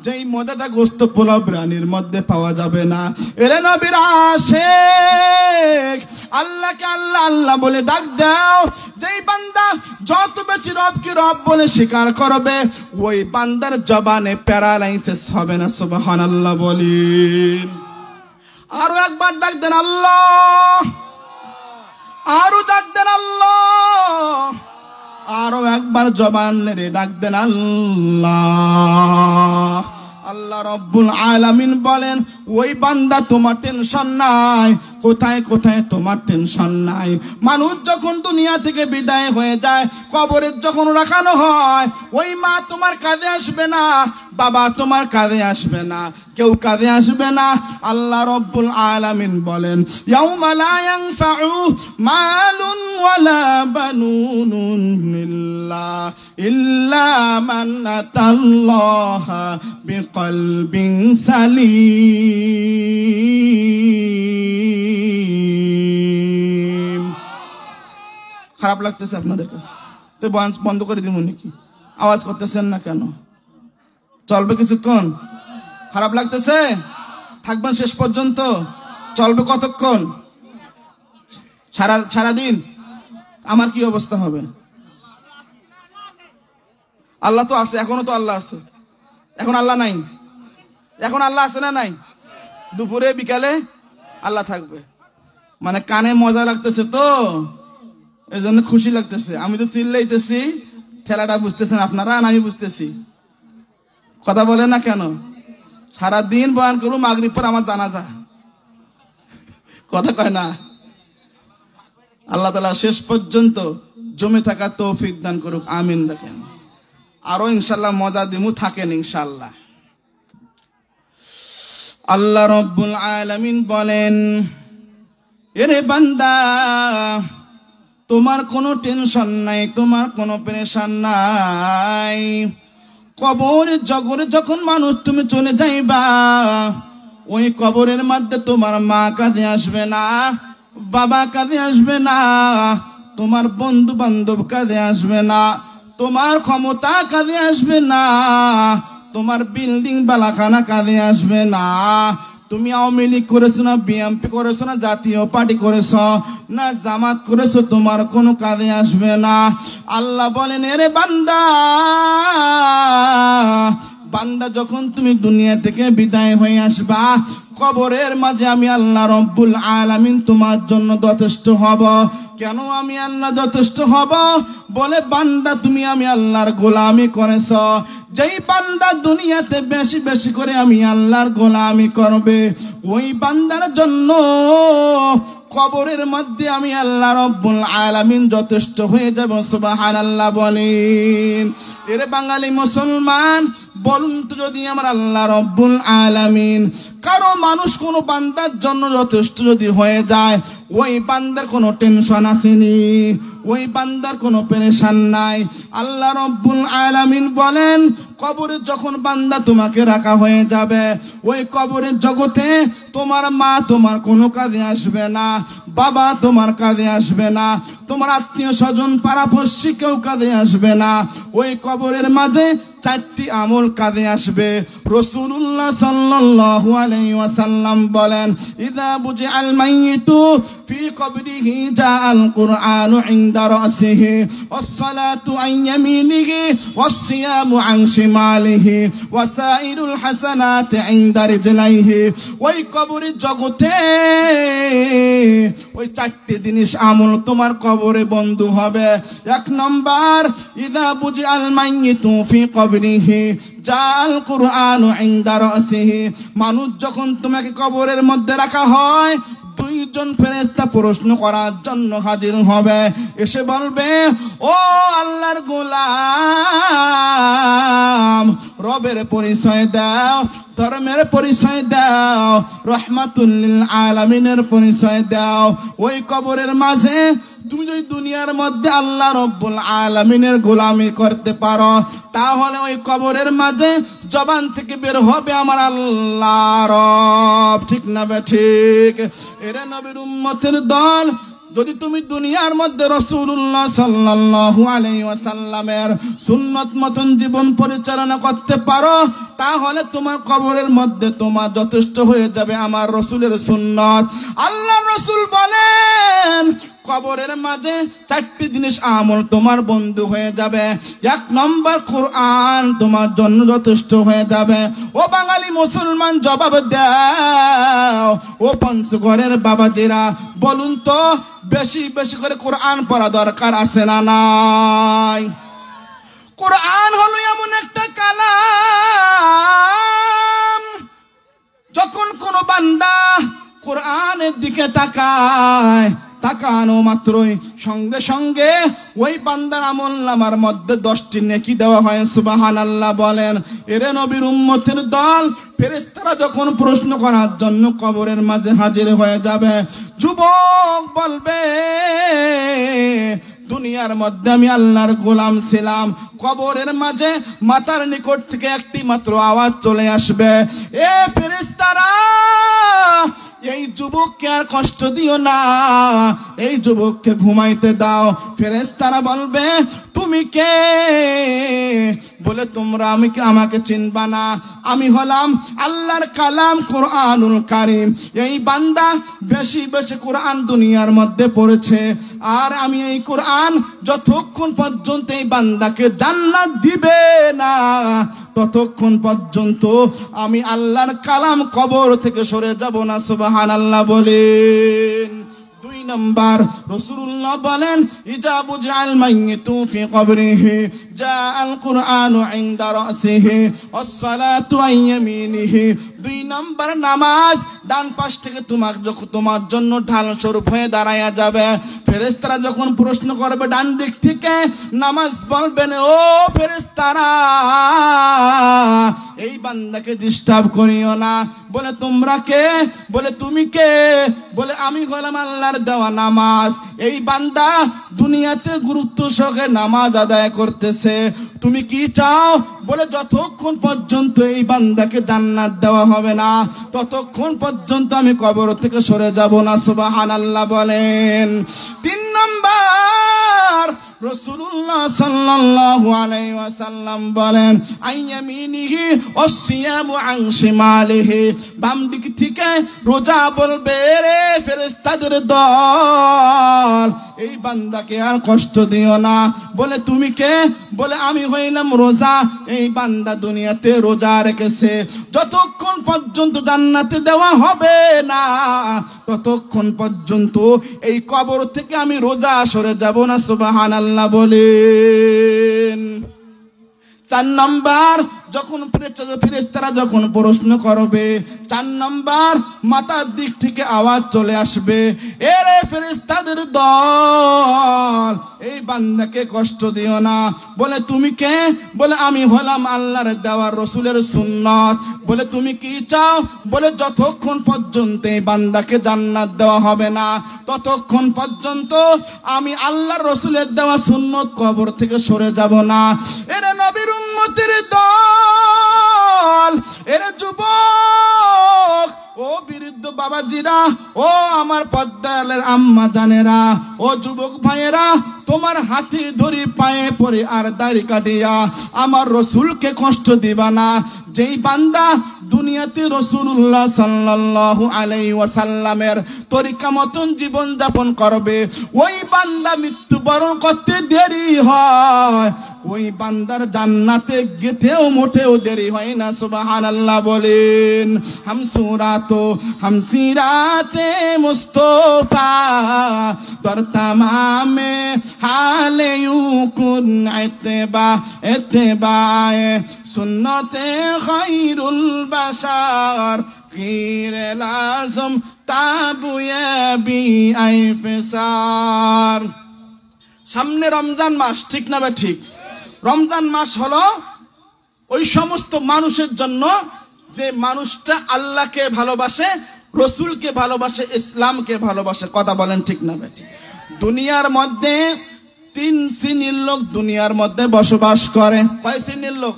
যেই মজাটা গোস্ত পোলাও বিরিয়ানির মধ্যে পাওয়া যাবে না এরে নবীর আশিক আল্লাহকে আল্লাহ আল্লাহ বলে ডাক দাও যেই বান্দা যত বেশি রবকে রব বলে স্বীকার করবে ওই বান্দার জবানে প্যারালাইসিস হবে না সুবহানাল্লাহ বলেন আরো একবার ডাক দেন আল্লাহ আরো ডাক দেন আল্লাহ আরো একবার জবান নেড়ে ডাক দেন আল্লাহ আল্লাহ রব্বুল আলামিন বলেন ওই বান্দা তোমার টেনশন নাই কোথায় কোথায় তোমার টেনশন নাই মানুষ যখন দুনিয়া থেকে বিদায় হয়ে যায় কবরে যখন রাখানো হয় ওই মা তোমার কাঁধে আসবে না বাবা তোমার কাঁধে আসবে না কেউ কাঁধে আসবে না আল্লাহ রব্বুল আলামিন বলেন ইয়াউমা লা ইয়ানফাউ মালুন ওয়ালা বানুন ইল্লা মান আতাল্লাহা বিকলবিন সালিম খারাপ লাগতেছে আপনাদের কাছে তো বন্ধ করে দিব নাকি আওয়াজ করতেছেন না কেন চলবে কিছুক্ষণ খারাপ লাগতেছে থাকবেন শেষ পর্যন্ত চলবে কতক্ষণ সারাদিন আমার কি অবস্থা হবে আল্লাহ তো আছে এখনো তো আল্লাহ আছে এখন আল্লাহ নাই এখন আল্লাহ আছে না নাই দুপুরে বিকালে আল্লাহ থাকবে মানে কানে মজা লাগতেছে তো এই জন্য খুশি লাগতেছে আমি তো চিল্লাইতেছি খেলাটা বুঝতেছেন আপনারা আমি বুঝতেছি কথা বলে না কেন সারাদিন বয়ান করবো মাগরিব পর আমার জানাজা কথা কয় না আল্লাহ তাআলা শেষ পর্যন্ত জমে থাকা তৌফিক দান করুক আমিন রাখেন আরো ইনশাআল্লাহ মজা দিমু থাকেন ইনশাআল্লাহ আল্লাহ রব্বুল আলামিন বলেন এরে বান্দা তোমার কোনো টেনশন নাই তোমার কোনো পেরেশান নাই কবরের জগরে যখন মানুষ তুমি চলে যাইবা ওই কবরের মধ্যে তোমার মা কাঁধে আসবে না বাবা কাঁধে আসবে না তোমার বন্ধু বান্ধব কাঁধে আসবে না তোমার ক্ষমতা কাঁধে আসবে না তোমার বিল্ডিং বালাখানা কাঁধে আসবে না তুমি আওয়ামী লীগ করেছো না বিএনপি করেছো না জাতীয় পার্টি করেছো না জামাত করেছো তোমার কোনো কাঁধে আসবে না আল্লাহ বলেন এরে বান্দা বান্দা যখন তুমি দুনিয়া থেকে বিদায় হয়ে আসবা কবরের মাঝে আমি আল্লাহ রব্বুল আলামিন তোমার জন্য যথেষ্ট হব কেন আমি আল্লাহ যথেষ্ট হব? বলে বান্দা তুমি আমি আল্লাহর গোলামি করেছ, যেই বান্দা দুনিয়াতে বেশি বেশি করে আমি আল্লাহর গোলামি করবে, ওই বান্দার জন্য কবরের মধ্যে আমি আল্লাহ রব্বুল আলামিন যথেষ্ট হয়ে যাব। সুবহানাল্লাহ বলেন। এর বাঙালি মুসলমান বলুন তো, যদি আমার আল্লাহ রব্বুল আলামিন কারো মানুষ কোনো বান্দার জন্য যথেষ্ট যদি হয়ে যায়, ওই বান্দার কোনো টেনশন আসেনি, ওই বান্দার কোনো পেরেশান নাই। আল্লাহ রব্বুল আলামিন বলেন, কবরে যখন বান্দা তোমাকে রাখা হয়ে যাবে, ওই কবরের জগতে তোমার মা তোমার কোনো কাজে আসবে না, বাবা তোমার কাজে আসবে না, তোমার আত্মীয় স্বজন পাড়াপড়শি কেউ কাজে আসবে না। ওই কবরের মাঝে চারটি আমল কাজে আসবে। রাসূলুল্লাহ সাল্লাল্লাহু আলাইহি ওয়াসাল্লাম বলেন, ইযা বুজিআল মাইয়িতু ফি কবরিহি জাআল কুরআনু ইনদা রাসিহি ওয়াস-সালাতু আন ইয়ামিনিহি ওয়াস-সিয়ামু আন শিমালিহি ওয়াসাইরুল হাসানাতি ইনদা রিজলাইহি। ওই কবরের জগতে ওই চারটি জিনিস আমল তোমার কবরে বন্ধু হবে। এক নম্বর, ইযা বুজিআল মাইয়িতু ফি কবরিহি জাআল কুরআনু ইনদা রাসিহি। মানুষ যখন তোমাকে কবরের মধ্যে রাখা হয়, দুইজন ফেরেশতা প্রশ্ন করার জন্য হাজির হবে। এসে বলবে, ও আল্লাহর গোলাম, রবের পরিচয় দাও, ধর্মের পরিচয় দাও, রহমাতুল লিল আলামিনের পরিচয় দাও। ওই কবরের মাঝে তুমি যদি দুনিয়ার মধ্যে আল্লাহ রব্বুল আলামিনের গোলামি করতে পারো, তাহলে ওই কবরের মাঝে জবান থেকে বের হবে আমার আল্লাহ রব। ঠিক না বে ঠিক? এরা নবীর উম্মতের দল, যদি তুমি দুনিয়ার মধ্যে রাসূলুল্লাহ সাল্লাল্লাহু আলাইহি ওয়াসাল্লামের সুন্নাত মতন জীবন পরিচালনা করতে পারো, তাহলে তোমার কবরের মধ্যে তোমার যথেষ্ট হয়ে যাবে আমার রাসূলের সুন্নাত। আল্লাহর রাসূল বলেন, কবরের মাঝে চারটি জিনিস আমল তোমার বন্ধু হয়ে যাবে। এক নম্বর, কোরআন তোমার জন্য যথেষ্ট হয়ে যাবে। ও বাঙালি মুসলমান জবাব দাও, ও পঞ্চগড়ের বাবাজিরা বলুন তো, বেশি বেশি করে কোরআন পড়া দরকার আছে না নাই? কোরআন হলো এমন একটা কালাম, যখন কোন বান্দা কোরআনের দিকে তাকায়, তাকানো মাত্রই সঙ্গে সঙ্গে ওই বান্দার আমলনামার মধ্যে 10টি নেকি দেওয়া হয়। সুবহানাল্লাহ বলেন। এরে নবীর উম্মতের দল, ফেরেশতারা যখন প্রশ্ন করার জন্য কবরের মাঝে হাজির হয়ে যাবে, যুবক বলবে, দুনিয়ার মধ্যে আমি আল্লাহর গোলাম ছিলাম। কবরের মাঝে মাথার নিকট থেকে একটি মাত্র আওয়াজ চলে আসবে, এ ফেরেশতারা, এই যুবককে আর কষ্ট দিও না, এই যুবককে ঘুমাইতে দাও। ফেরেশতারা বলবে, তুমি কে? বলে, তোমরা আমাকে চিনবা না, আমি হলাম আল্লাহর কালাম কোরআনুল কারীম। এই বান্দা বেশি বেশি কোরআন দুনিয়ার মধ্যে পড়েছে, আর আমি এই কোরআন যতক্ষণ পর্যন্ত এই বান্দাকে জান্নাত দিবে না, ততক্ষণ পর্যন্ত আমি আল্লাহর কালাম কবর থেকে সরে যাব না। সুবহানাল্লাহ বলেন। দুই নম্বর, রাসূলুল্লাহ বলেন, ইজা বুজিআল মাইয়িতু ফি কবরিহি জাআল কুরআনু ইনদা রাসিহি ওয়াস-সালাতু আন ইয়ামিনিহি। দুই নম্বর, নামাজ ডান পাশ থেকে তোমার জন্য ঢাল স্বরূপ হয়ে দাঁড়ায়া যাবে। ফেরেশতারা যখন প্রশ্ন করবে ডান দিক থেকে, নামাজ বলবেন, ও ফেরেশতারা, এই বান্দাকে ডিস্টার্ব করিও না। বলে, তোমরা কে? বলে, তুমি কে? বলে, আমি হলাম আল্লাহর দেওয়া নামাজ। এই বান্দা দুনিয়াতে গুরুত্ব সহকারে নামাজ আদায় করতেছে, তুমি কি চাও? বলে, যতক্ষণ পর্যন্ত এই বান্দাকে জান্নাত দেওয়া হবে না, ততক্ষণ পর্যন্ত আমি কবর থেকে সরে যাব না। সুবহানাল্লাহ বলেন। তিন নম্বর, রাসূলুল্লাহ সাল্লাল্লাহু আলাইহি ওয়াসাল্লাম বলেন, আইয়ামিনিহি ওয়াস-সিয়ামু আন শিমালিহি। বাম দিক থেকে রোজা বলবে, রে ফেরেশতাদের দল, এই বান্দাকে আর কষ্ট দিও না। বলে তুমি কে? বলে আমি হইলাম রোজা। এই বান্দা দুনিয়াতে রোজা রেখেছে, যতক্ষণ পর্যন্ত জান্নাতে দেওয়া হবে না ততক্ষণ পর্যন্ত এই কবর থেকে আমি রোজা সরে যাব না। সুবহানাল্লাহ বলেন। 4 নম্বর, যখন ফেরেশতারা যখন প্রশ্ন করবে, 4 নম্বর মাথার দিক থেকে আওয়াজ চলে আসবে, এরে ফেরেশতাদের দল, এই বান্দাকে কষ্ট দিও না। বলে তুমি কে? বলে আমি হলাম আল্লাহর দেওয়া রসুলের সুন্নত। বলে তুমি কি চাও? বলে যতক্ষণ পর্যন্ত এই বান্দাকে জান্নাত দেওয়া হবে না ততক্ষণ পর্যন্ত আমি আল্লাহর রসুলের দেওয়া সুন্নত কবর থেকে সরে যাব না। এরে নবীর উম্মতের দল, এরে যুবক, ও বৃদ্ধ বাবাজিরা, ও আমার পদ্মালের আম্মা জানেরা, ও যুবক ভাইয়েরা, তোমার হাতে ধরি পায়ে পড়ে আর দাড়ি কাটিয়া আমার রসুলকে কষ্ট দিবা না। যেই বান্দা দুনিয়াতে রাসূলুল্লাহ সাল্লাল্লাহু আলাইহি ওয়াসাল্লামের তরিকা মতন জীবন যাপন করবে, ওই বান্দা মৃত্যুবরণ করতে দেরি হয়, ওই বান্দার জান্নাতে গেতেও মোটেও দেরি হয় না। সুবহানাল্লাহ বলেন। হামসিরাতে মুস্তফা তর তামামে হালে ইউকুন ইত্তেবায়ে সুন্নতে খায়রুল বাশার গিরে লাজম তাবুয়ে বি আই ফেসার। সামনে রমজান মাস, ঠিক না? ঠিক। রমজান মাস হলো ওই সমস্ত মানুষের জন্য যে মানুষটা আল্লাহকে ভালোবাসে, রসুলকে ভালোবাসে, ইসলামকে ভালোবাসে। কথা বলেন ঠিক না? ঠিক। দুনিয়ার মধ্যে 3 শ্রেণীর লোক দুনিয়ার মধ্যে বসবাস করে। কয় শ্রেণীর লোক?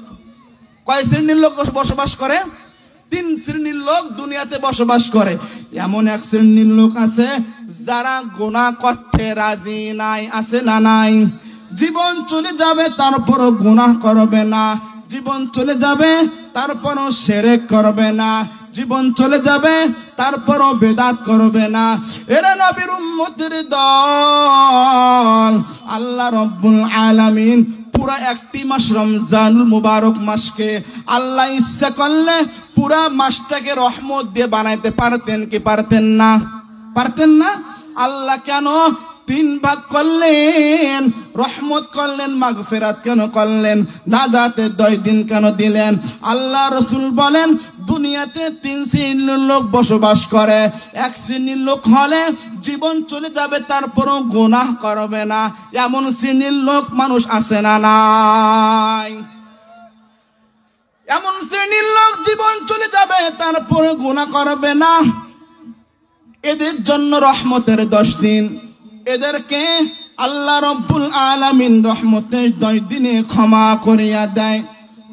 কয় শ্রেণীর লোক বসবাস করে? 3 শ্রেণীর লোক দুনিয়াতে বসবাস করে। এমন এক শ্রেণীর লোক আছে যারা গুনাহ করতে রাজি নাই। আছে না নাই? জীবন চলে যাবে তারপরও গুনাহ করবে না, জীবন চলে যাবে তারপরও শিরক করবে না, জীবন চলে যাবে তারপরও বেদাত করবে না। এরা নবীর উম্মতের দল। আল্লাহ রাব্বুল আলামিন পুরা একটি মাস রমজানুল মুবারক মাসকে আল্লাহ ইচ্ছা করলে পুরা মাসটাকে রহমত দিয়ে বানাইতে পারতেন কি পারতেন না? পারতেন না? আল্লাহ কেন 3 ভাগ করলেন? রহমত করলেন, মাগফিরাত কেন করলেন? নাজাতের 10 দিন কেন দিলেন? আল্লাহ রসুল বলেন দুনিয়াতে 3 শ্রেণীর লোক বসবাস করে। 1 শ্রেণীর লোক হলে জীবন চলে যাবে তারপরও গুনাহ করবে না। এমন শ্রেণীর লোক মানুষ আছে না নাই? এমন শ্রেণীর লোক জীবন চলে যাবে তারপরে গুনাহ করবে না। এদের জন্য রহমতের 10 দিন। এদেরকে আল্লাহ রাব্বুল আলামিন রহমতের 10 দিনে ক্ষমা করিয়া দেয়।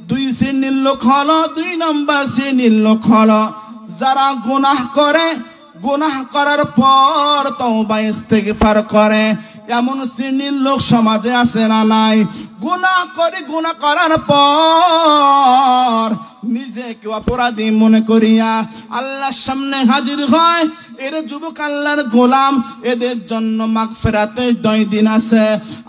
2 শ্রেণীর লোক হলো, 2 নম্বর শ্রেণীর লোক হলো যারা গুনাহ করে, গুনাহ করার পর তওবা ইস্তেগফার করে। এমন শ্রেণীর লোক সমাজে আছে না নাই? গুনাহ করে, গুনাহ করার পর নিজেকে অপরাধী মনে করিয়া আল্লাহর সামনে হাজির হয়। এর যুবক আল্লাহর গোলাম, এদের জন্য মাগফিরাতের 10 দিন আছে।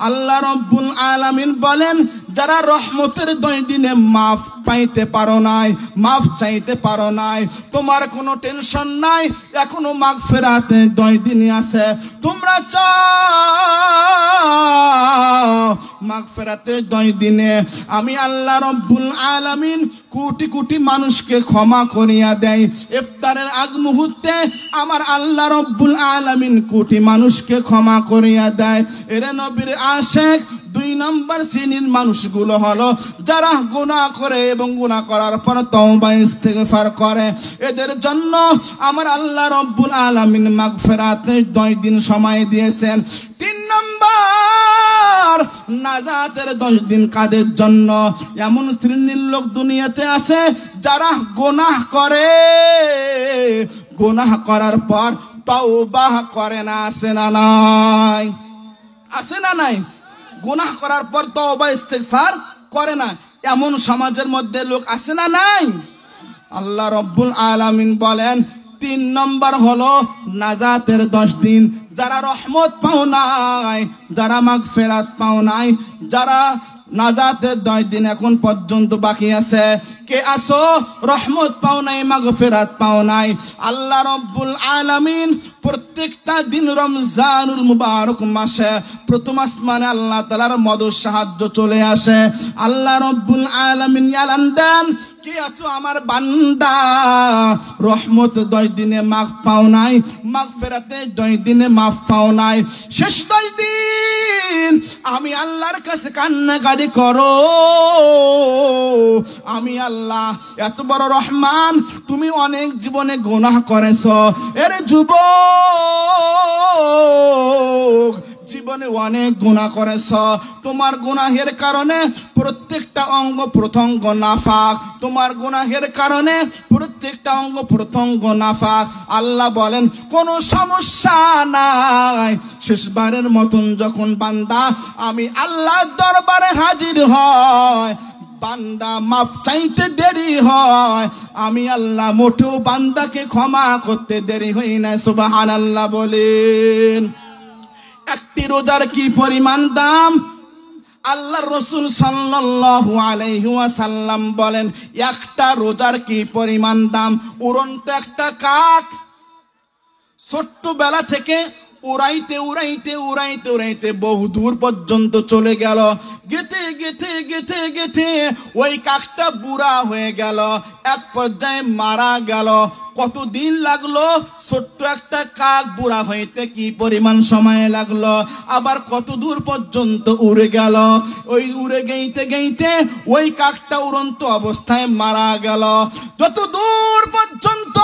আল্লাহ রাব্বুল আলামিন বলেন যারা রহমতের 10 দিনে মাফ পাইতে পারো নাই, মাফ চাইতে পারো নাই, তোমার কোনো টেনশন নাই, এখনো মাগফিরাতের 10 দিন আছে। তোমরা চাও মাগফিরাতের 10 দিনে আমি আল্লাহ রাব্বুল আলামিন কোটি কোটি মানুষকে ক্ষমা করিয়া দেয়। ইফতারের আগ মুহূর্তে আমার আল্লাহ রাব্বুল আলামিন কোটি মানুষকে ক্ষমা করিয়া দেয়। এরা নবীর আশিক। 2 নম্বর শ্রেণীর মানুষগুলো হলো যারা গুনাহ করে এবং গুনাহ করার পর তওবা ইস্তেগফার করে। এদের জন্য আমার আল্লাহ রাব্বুল আলামিন মাগফিরাতের 10 দিন সময় দিয়েছেন। 3 নম্বর নাজাতের 10 দিন কাদের জন্য? এমন শ্রেণীর লোক দুনিয়াতে আছে যারা গুনাহ করে, গুনাহ করার পর তওবা করে না। আছে না নাই? আছে না নাই? গুনাহ করার পর তওবা ইস্তেগফার করে না। এমন সমাজের মধ্যে লোক আছে না নাই? আল্লাহ রাব্বুল আলামিন বলেন 3 নম্বর হলো নাজাতের 10 দিন। যারা রহমত পাও নাই, যারা মাগফিরাত পাও নাই, যারা নাজাতের 10 দিন এখন পর্যন্ত বাকি আছে, কে আসো রহমত পাও নাই, মাগফিরাত পাও নাই। আল্লাহ রব্বুল আলামিন প্রত্যেকটা দিন রমজানুল মুবারক মাসে প্রথম আসমানে আল্লাহ তাআলার মদদ সাহায্য চলে আসে। আল্লাহ রব্বুল আলামিন এলান দেন, কে আছো আমার বান্দা রহমত 10 দিনে মাফ পাও নাই, মাগফিরাতে 10 দিনে মাফ পাও নাই, শেষ 10 দিন আমি আল্লাহর কাছে কান্নাকাটি করো। আমি আল্লাহ এত বড় রহমান, তুমি অনেক জীবনে গুনাহ করেছো। এর যুবক, জীবনে অনেক গুনাহ করেছ, তোমার গুনাহের কারণে প্রত্যেকটা অঙ্গ প্রত্যঙ্গ নাফাক, তোমার গুনাহের কারণে প্রত্যেকটা অঙ্গ প্রত্যঙ্গ নাফাক। আল্লাহ বলেন কোনো সমস্যা নাই, শেষবারের মতন যখন বান্দা আমি আল্লাহর দরবারে হাজির হয়, বান্দা মাফ চাইতে দেরি হয়, আমি আল্লাহ মোটেও বান্দাকে ক্ষমা করতে দেরি হই না। সুবহানাল্লাহ বলেন। একটি রোজার কি পরিমাণ দাম? আল্লাহর রাসূল সাল্লাল্লাহু আলাইহি ওয়াসাল্লাম বলেন, একটা রোজার কি পরিমাণ দাম? উড়ন্ত একটা কাক ছোট্টবেলা থেকে উড়াইতে উড়াইতে উড়াইতে উড়াইতে বহু দূর পর্যন্ত চলে গেল, গেতে গেতে গেতে গেতে ওই কাকটা বুড়া হয়ে গেল, এক পর্যায়ে মারা গেল। কতদিন লাগলো ছোট্ট একটা কাক বুড়া হইতে? কি পরিমাণ সময় লাগলো? আবার কত দূর পর্যন্ত উড়ে গেল? ওই উড়ে গেইতে গেইতে ওই কাকটা উড়ন্ত অবস্থায় মারা গেল। যত দূর পর্যন্ত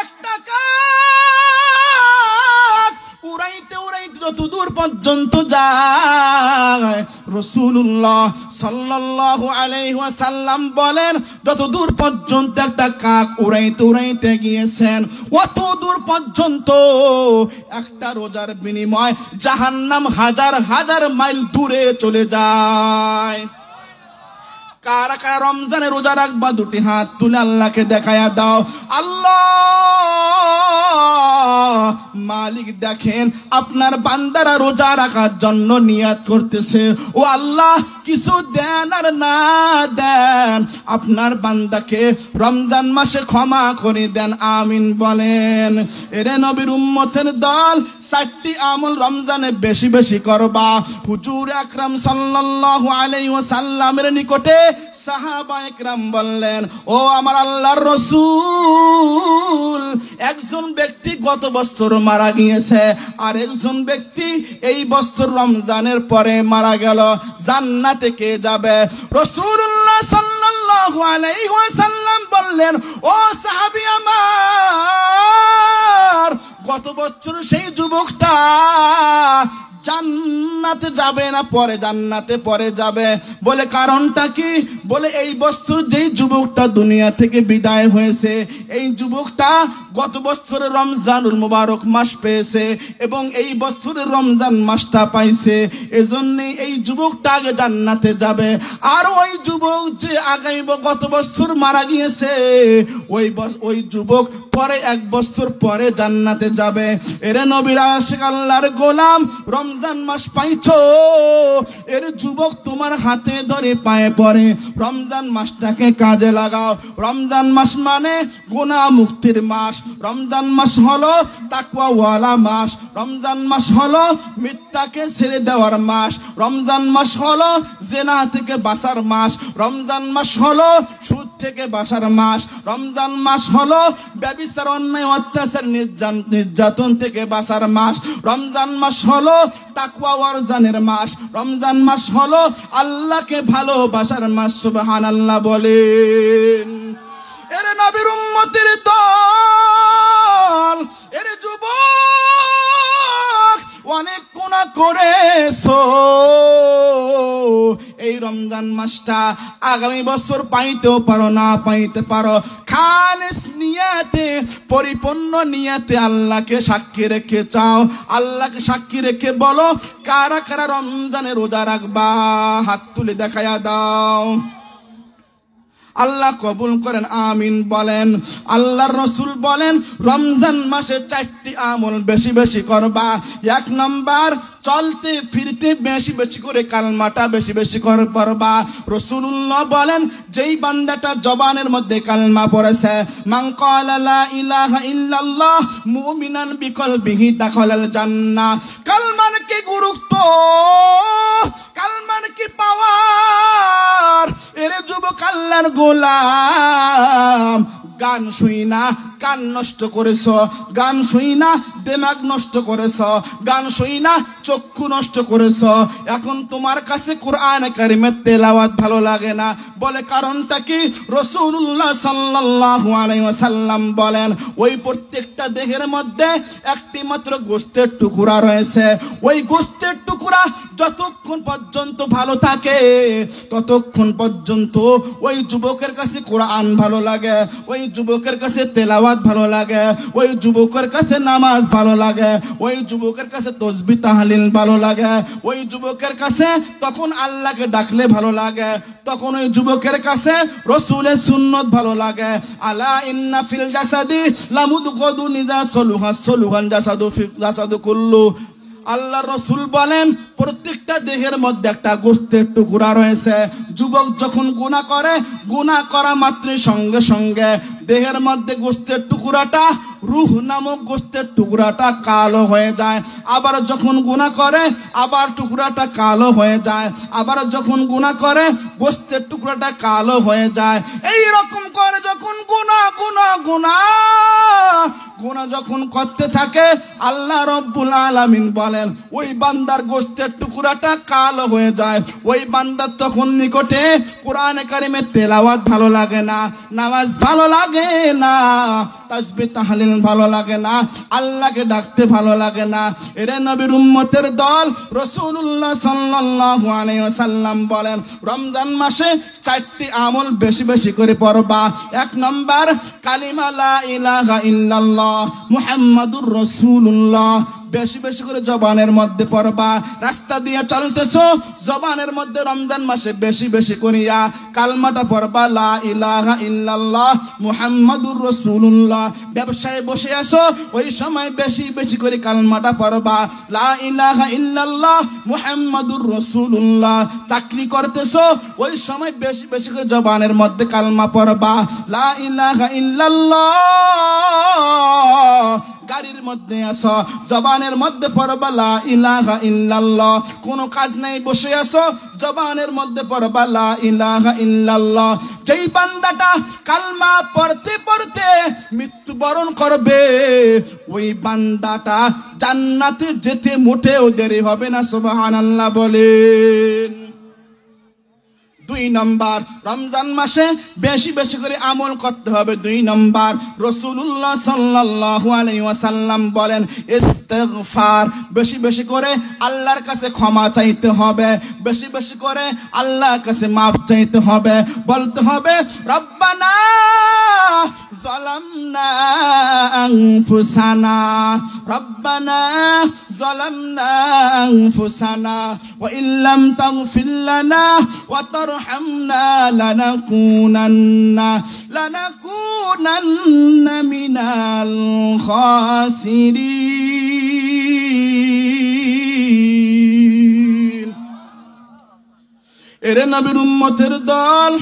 একটা কাক উড়াইতে উড়াইতে যত দূর পর্যন্ত যায়, রাসূলুল্লাহ সাল্লাল্লাহু আলাইহি ওয়াসাল্লাম বলেন, যত দূর পর্যন্ত একটা কাক উড়াইতে উড়াইতে গিয়েছেন, অত দূর পর্যন্ত একটা রোজার বিনিময় জাহান্নাম হাজার হাজার মাইল দূরে চলে যায়। কারা কারা রমজানে রোজা রাখবা? দুটি হাত তুলে আল্লাহকে দেখায়া দাও। আল্লাহ মালিক দেখেন আপনার বান্দারা রোজা রাখার জন্য নিয়াত করতেছে। ও আল্লাহ, কিছু দেন আর না দেন, আপনার বান্দাকে রমজান মাসে ক্ষমা করে দেন, আমিন বলেন। এরে নবীর উম্মতের দল, 4টি আমল রমজানে বেশি বেশি করবা। হুজুর আকরাম সাল্লাল্লাহু আলাইহি ওয়াসাল্লামের নিকটে সাহাবা একরাম বললেন, ও আমার আল্লাহর রাসূল, একজন ব্যক্তি গত বছর মারা গিয়েছে, আর একজন ব্যক্তি এই বছর রমজানের পরে মারা গেল, জান্নাতে কে যাবে? রাসূলুল্লাহ সাল্লাল্লাহু আলাইহি ওয়াসাল্লাম বললেন, ও সাহাবী আমার, গত বছর সেই যুবকটা জান্নাতে যাবে না পরে জান্নাতে পরে যাবে। বলে কারণটা কি? বলে এই বছর যেই যুবকটা দুনিয়া থেকে বিদায় হয়েছে, এই যুবকটা গত বছরের রমজানুল মুবারক মাস পেয়েছে এবং এই বছরের রমজান মাসটা পাইছে, এজন্যই এই যুবকটা আগে জান্নাতে যাবে। আর ওই যুবক যে আগামী গত বছর মারা গিয়েছে, ওই যুবক পরে 1 বছর পরে জান্নাতে যাবে। এরে নবীর আশিক আল্লাহর গোলাম, রমজান মাস পাইছো, এর যুবক তোমার হাতে ধরে পায়ে পড়ে রমজান মাসটাকে কাজে লাগাও। রমজান মাস মানে গুনাহ মুক্তির মাস, রমজান মাস হলো তাকওয়াওয়ালা মাস, রমজান মাস হলো মিথ্যাকে ছেড়ে দেওয়ার মাস, রমজান মাস হলো জিনা থেকে বাঁচার মাস, রমজান মাস হলো সুদ থেকে বাঁচার মাস, রমজান মাস হলো ব্যভিচার অন্যায় অত্যাচার নির্যাতন থেকে বাঁচার মাস, রমজান মাস হলো তাকওয়া অর্জনের মাস, রমজান মাস হলো আল্লাহকে ভালোবাসার মাস। সুবহানাল্লাহ বলেন। এরে নবীর উম্মতের দল, এরে যুবক, অনেক গুনাহ করেছো, এই রমজান মাসটা আগামী বছর পাইতেও পারো, না পাইতে পারো, খালিস নিয়াতে, পরিপূর্ণ নিয়াতে আল্লাহকে সাক্ষী রেখে চাও। আল্লাহকে সাক্ষী রেখে বলো, কারা কারা রমজানে রোজা রাখবা? হাত তুলে দেখায়া দাও। আল্লাহ কবুল করেন, আমিন বলেন। আল্লাহর রাসূল বলেন রমজান মাসে 4টি আমল বেশি বেশি করবা। 1 নাম্বার, চলতে ফিরতে বেশি বেশি করে কালমাটা বেশি বেশি করে পড়বা। রাসূলুল্লাহ বলেন যেই বান্দাটা জবানের মধ্যে কালমা পড়েছে, মান ক্বালা লা ইলাহা ইল্লাল্লাহ মুমিনান বিকলবিহি দাখালাল জান্নাহ। কালমার কি গুরুত্ব, কালমার কি পাওয়ার! এরে যুবক আল্লাহর গোলাম, গান শুই না কান নষ্ট করেছ, গান শুই না দিমাগ নষ্ট করেছ, গান শুই না চক্ষু নষ্ট করেছ। এখন তোমার কাছে কোরআন কারীমের তেলাওয়াত ভালো লাগে না, বলে কারণটা কি? রাসূলুল্লাহ সাল্লাল্লাহু আলাইহি ওয়াসাল্লাম বলেন ওই প্রত্যেকটা দেহের মধ্যে একটি মাত্র গোশতের টুকরা রয়েছে। ওই গোশতের টুকরা যতক্ষণ পর্যন্ত ভালো থাকে ততক্ষণ পর্যন্ত ওই যুবকের কাছে কোরআন ভালো লাগে, ওই যুবকের কাছে তেলাওয়াত ভালো লাগে, ওই যুবকের কাছে নামাজ ভালো লাগে, ওই যুবকের কাছে তাসবিহ তাহলিল ভালো লাগে, ওই যুবকের কাছে তখন আল্লাহকে ডাকলে ভালো লাগে, তখন ওই যুবকের কাছে রাসূলের সুন্নাত ভালো লাগে। আলা ইন্না ফিল জাসাদি লামুদগাদুন ইযা সলুহা সলুহান জাসাদু কুল্লু। আল্লাহ রাসূল বলেন প্রত্যেকটা দেহের মধ্যে একটা গোশতের টুকরা রয়েছে। যুবক যখন গুনাহ করে, গুনাহ করা মাত্রই সঙ্গে সঙ্গে দেহের মধ্যে গোশতের টুকরাটা, রূহ নামক গোশতের টুকরাটা কালো হয়ে যায়। আবার যখন গুনাহ করে আবার টুকরাটা কালো হয়ে যায়, আবার যখন গুনাহ করে গোশতের টুকরাটা কালো হয়ে যায়। এই রকম করে যখন গুনাহ গুনাহ গুনাহ গুনাহ যখন করতে থাকে, আল্লাহ রাব্বুল আলামিন বলেন ওই বান্দার গোশতের টুকরাটা কালো হয়ে যায়। ওই বান্দার তখন নিকটে কোরআনে কারীমের তেলাওয়াত ভালো লাগে না, নামাজ ভালো লাগে না, তাসবিহ তাহলিল ভালো লাগে না, আল্লাহকে ডাকতে ভালো লাগে না। এরে নবীর উম্মতের দল, রাসূলুল্লাহ সাল্লাল্লাহু আলাইহি ওয়াসাল্লাম বলেন রমজান মাসে 4টি আমল বেশি বেশি করে পড়বা। 1 নাম্বার, কালিমা লা ইলাহা ইল্লাল্লাহ মুহাম্মাদুর রাসূলুল্লাহ বেশি বেশি করে জবানের মধ্যে পড়বা। রাস্তা দিয়ে চলতেছো, জবানের মধ্যে রমজান মাসে বেশি বেশি করিয়া কালমাটা পড়বা, লা ইলাহা ইল্লাল্লাহ মুহাম্মাদুর রাসূলুল্লাহ। ব্যবসায় বসে আছো, ওই সময় বেশি বেশি করে কালমাটা পড়বা, লা ইলাহা ইল্লাল্লাহ মুহাম্মাদুর রাসূলুল্লাহ। চাকরি করতেছো, ওই সময় বেশি বেশি করে জবানের মধ্যে কালমা পড়বা, লা ইলাহা ইল্লাল্লাহ। গাড়ির মধ্যে আসো, জবানের মধ্যে পড়বা লা ইলাহা ইল্লাল্লাহ। কোনো কাজ নাই বসে আসো, জবানের মধ্যে পড়বা লা ইলাহা ইল্লাল্লাহ। যেই বান্দাটা কালমা পড়তে পড়তে মৃত্যুবরণ করবে, ওই বান্দাটা জান্নাতে যেতে মোটেও দেরি হবে না। সুবহানাল্লাহ বলেন। 2 নাম্বার, রমজান মাসে বেশি বেশি করে আমল করতে হবে। 2 নাম্বার, রাসূলুল্লাহ সাল্লাল্লাহু আলাইহি ওয়াসাল্লাম বলেন ইস্তিগফার বেশি বেশি করে আল্লাহর কাছে ক্ষমা চাইতে হবে, বেশি বেশি করে আল্লাহর কাছে মাফ চাইতে হবে। বলতে হবে রব্বানা যালামনা আনফুসানা, রব্বানা যালামনা আনফুসানা ওয়া ইল্লাম তাগফির লানা ওয়া তারহামনা লানাকুনান্না মিনাল খাসিরিন। এরে নবীর উম্মতের দল,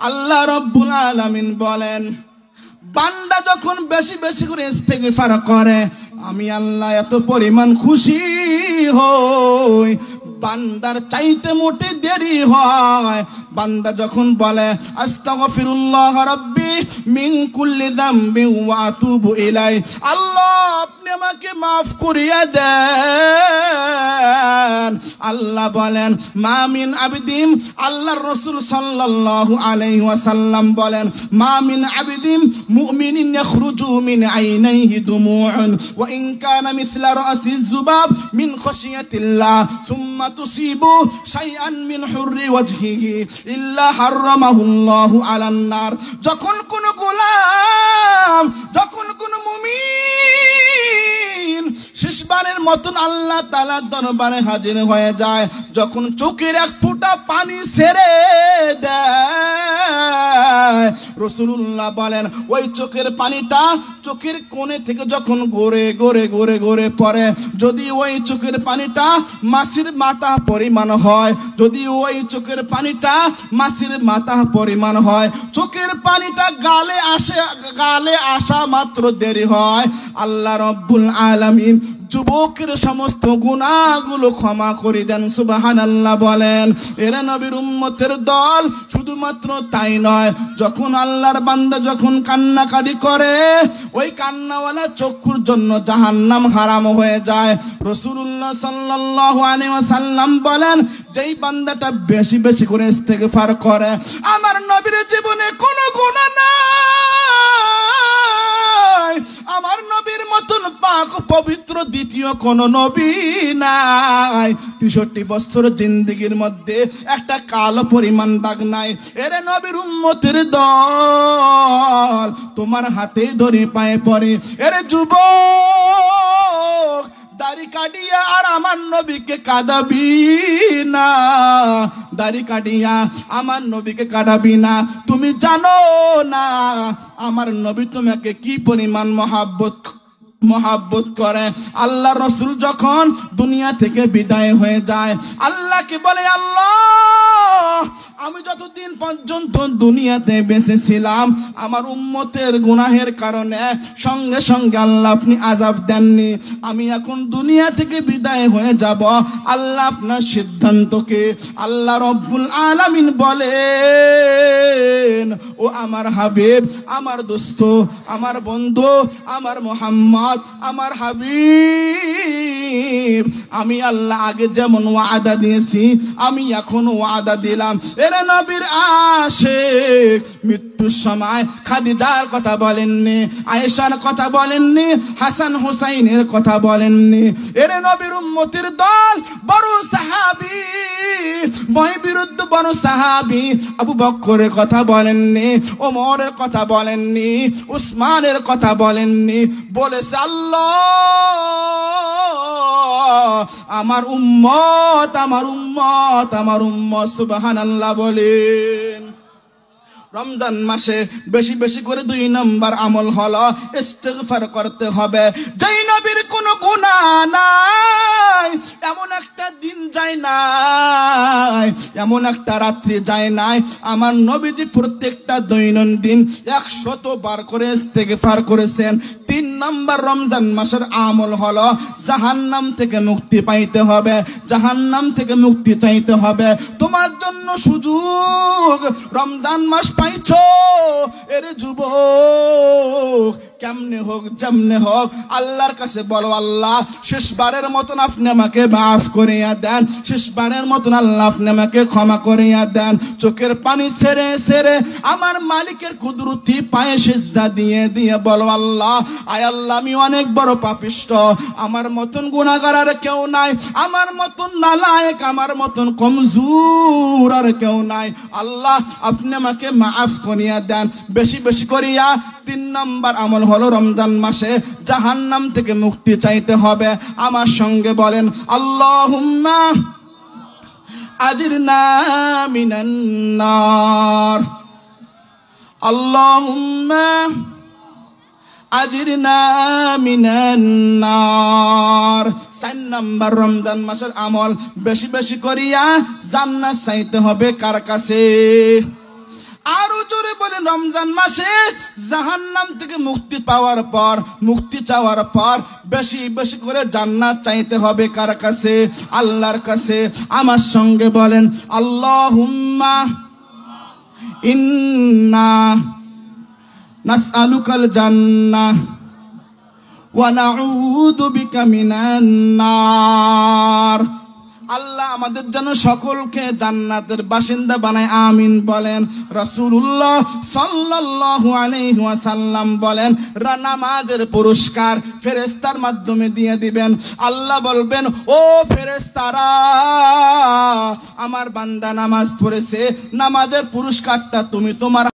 আল্লাহ রাব্বুল আলামিন বলেন বান্দা যখন বেশি বেশি করে ইস্তিগফার করে, আমি আল্লাহ এত পরিমাণ খুশি হই, বান্দার চাইতে মোটে দেরি হয়। বান্দা যখন বলে আস্তাগফিরুল্লাহ রাব্বি মিন কুল্লি যামবি ওয়া আতুবু ইলাই, আল্লাহ আপনি আমাকে মাফ করিয়া দেন। আল্লাহ বলেন মা মিন আবদিন, আল্লাহর রাসূল সাল্লাল্লাহু আলাইহি ওয়াসাল্লাম বলেন মা মিন আবদিন মুমিনিন ইয়াখরুজু মিন আইনাইহি দুমুউন ওয়া ইন কানা মিসলা রাসি যুবাব মিন খাশিয়াতিল্লাহ সুম্মা তুসিবু শাইআন মিন হুররি ওয়াজহিহি ইল্লা হারামাহুল্লাহু আলান নার। যখন কোন গোলাম, যখন কোন মুমিন শেষবারের মতন আল্লাহ তাআলার দরবারে হাজির হয়ে যায়, যখন চোখের এক ফোঁটা পানি ছেড়ে দেয়, রাসূলুল্লাহ বলেন ওই চোখের পানিটা চোখের কোণে থেকে যখন গড়ে গড়ে গড়ে গড়ে পড়ে, যদি ওই চোখের পানিটা মাছির মাথা পরিমাণ হয়, যদি ওই চোখের পানিটা মাছির মাথা পরিমাণ হয়, চোখের পানিটা গালে আসা মাত্র দেরি হয়, আল্লাহ রব্বুল আলামিন যুবকের সমস্ত গুনাহগুলো ক্ষমা করে দেন। সুবহানাল্লাহ বলেন। এরা নবীর উম্মতের দল। শুধুমাত্র তাই নয়, যখন আল্লাহর বান্দা যখন কান্নাকাটি করে, ওই কান্নাওয়ালা চক্ষুর জন্য জাহান্নাম হারাম হয়ে যায়। রাসূলুল্লাহ সাল্লাল্লাহু আলাইহি ওয়াসাল্লাম বলেন, যেই বান্দাটা বেশি বেশি করে ইস্তেগফার করে, আমার নবীর জীবনে কোনো গুনাহ নাই, আমার নবীর মতন পাক পবিত্র দ্বিতীয় কোন নবী নাই, ৬৩ বছর জিন্দেগির মধ্যে একটা কালো পরিমাণ দাগ নাই। এরে নবীর উম্মতের দল, তোমার হাতে ধরে পায়ে পড়ে, এরে যুবক দাড়ি কাটিয়া আর আমার নবীকে কাঁদাবি না, দাড়ি কাটিয়া আমার নবীকে কাঁদাবি না। তুমি জানো না আমার নবী তোমাকে কি পরিমাণ মহাব্বত করে। আল্লাহ রসুল যখন দুনিয়া থেকে বিদায় হয়ে যায়, আল্লাহকে বলে, আল্লাহ আমি যতদিন পর্যন্ত দুনিয়াতে বেঁচে ছিলাম, আমার উম্মতের গুনাহের কারণে সঙ্গে সঙ্গে আল্লাহ আপনি আযাব দেননি, আমি এখন দুনিয়া থেকে বিদায় হয়ে যাব, আল্লাহ আপনার সিদ্ধান্তকে। আল্লাহ রব্বুল আলামিন বলেন, ও আমার হাবিব, আমার দোস্ত, আমার বন্ধু, আমার মুহাম্মদ, আমার হাবিব, আমি আল্লাহ আগে যেমন ওয়াদা দিয়েছি আমি এখন ওয়াদা দিলাম। এরে নবীর আশিক মৃত্যুর সময় খাদিজার কথা বলেননি, আয়েশার কথা বলেননি, হাসান হুসাইনের কথা বলেননি। এরে নবীর উম্মতের দল, বড় সাহাবী, বয় বিরুদ্ধ বড় সাহাবী আবু বকরের কথা বলেননি, ওমরের কথা বলেননি, উসমানের কথা বলেননি, বলেছে আল্লাহ আমার উম্মত, আমার উম্মত, আমার উম্মত। সুবহানাল্লাহ বলেন। রমজান মাসে বেশি বেশি করে ২ নম্বর আমল হলো ইস্তিগফার করতে হবে। যেই নবীর কোনো গুনাহ নাই, এমন একটা দিন যায় নাই, এমন একটা রাত্রি যায় নাই, আমার নবীজি প্রত্যেকটা দৈনন্দিন ১০০ বার করে ইস্তিগফার করেছেন। ৩ নম্বর রমজান মাসের আমল হলো জাহান্নাম থেকে মুক্তি পাইতে হবে, জাহান্নাম থেকে মুক্তি চাইতে হবে। তোমার জন্য সুযোগ, রমজান মাস পাইছো, এর যুবক কেমনে হোক যেমনে হোক আল্লাহর কাছে বলো, আল্লাহ শেষবারের মতন আপনি আমাকে মাফ করিয়া দেন, শেষবারের মতন আল্লাহ আপনি আমাকে ক্ষমা করিয়া দেন। চোখের পানি ছেড়ে ছেড়ে আমার মালিকের কুদরতি পায়ে সিজদা দিয়ে দিয়ে বলো, আল্লাহ আয় আল্লাহ আমি অনেক বড় পাপিষ্ঠ, আমার মতন গুনাহগার আর কেউ নাই, আমার মতন নালায়েক, আমার মতন কমজোর আর কেউ নাই, আল্লাহ আপনি আমাকে মাফ করিয়া দেন। বেশি বেশি করিয়া ৩ নম্বর আমল হলো রমজান মাসে জাহান্নাম থেকে মুক্তি চাইতে হবে। আমার সঙ্গে বলেন, আল্লাহুম্মা আজিরনা মিনান নার, আল্লাহুম্মা আজিরনা মিনান নার। ৪ নম্বর রমজান মাসের আমল বেশি বেশি করিয়া জান্নাত চাইতে হবে কার কাছে? আরো জোরে বলেন, রমজান মাসে জাহান্নাম থেকে মুক্তি পাওয়ার পর, মুক্তি চাওয়ার পর বেশি বেশি করে জান্নাত চাইতে হবে কার কাছে? আল্লাহর কাছে। আমার সঙ্গে বলেন, আল্লাহুম্মা ইন্না নাসআলুকাল জান্নাহ ওয়া নাউযু বিকা মিনান নার। আল্লাহ আমাদের যেন সকলকে জান্নাতের বাসিন্দা বানায়, আমিন বলেন। রাসূলুল্লাহ সাল্লাল্লাহু আলাইহি ওয়াসাল্লাম বলেন, নামাজের পুরস্কার ফেরেশতার মাধ্যমে দিয়ে দিবেন। আল্লাহ বলবেন, ও ফেরেশতারা, আমার বান্দা নামাজ পড়েছে, নামাজের পুরস্কারটা তুমি তোমার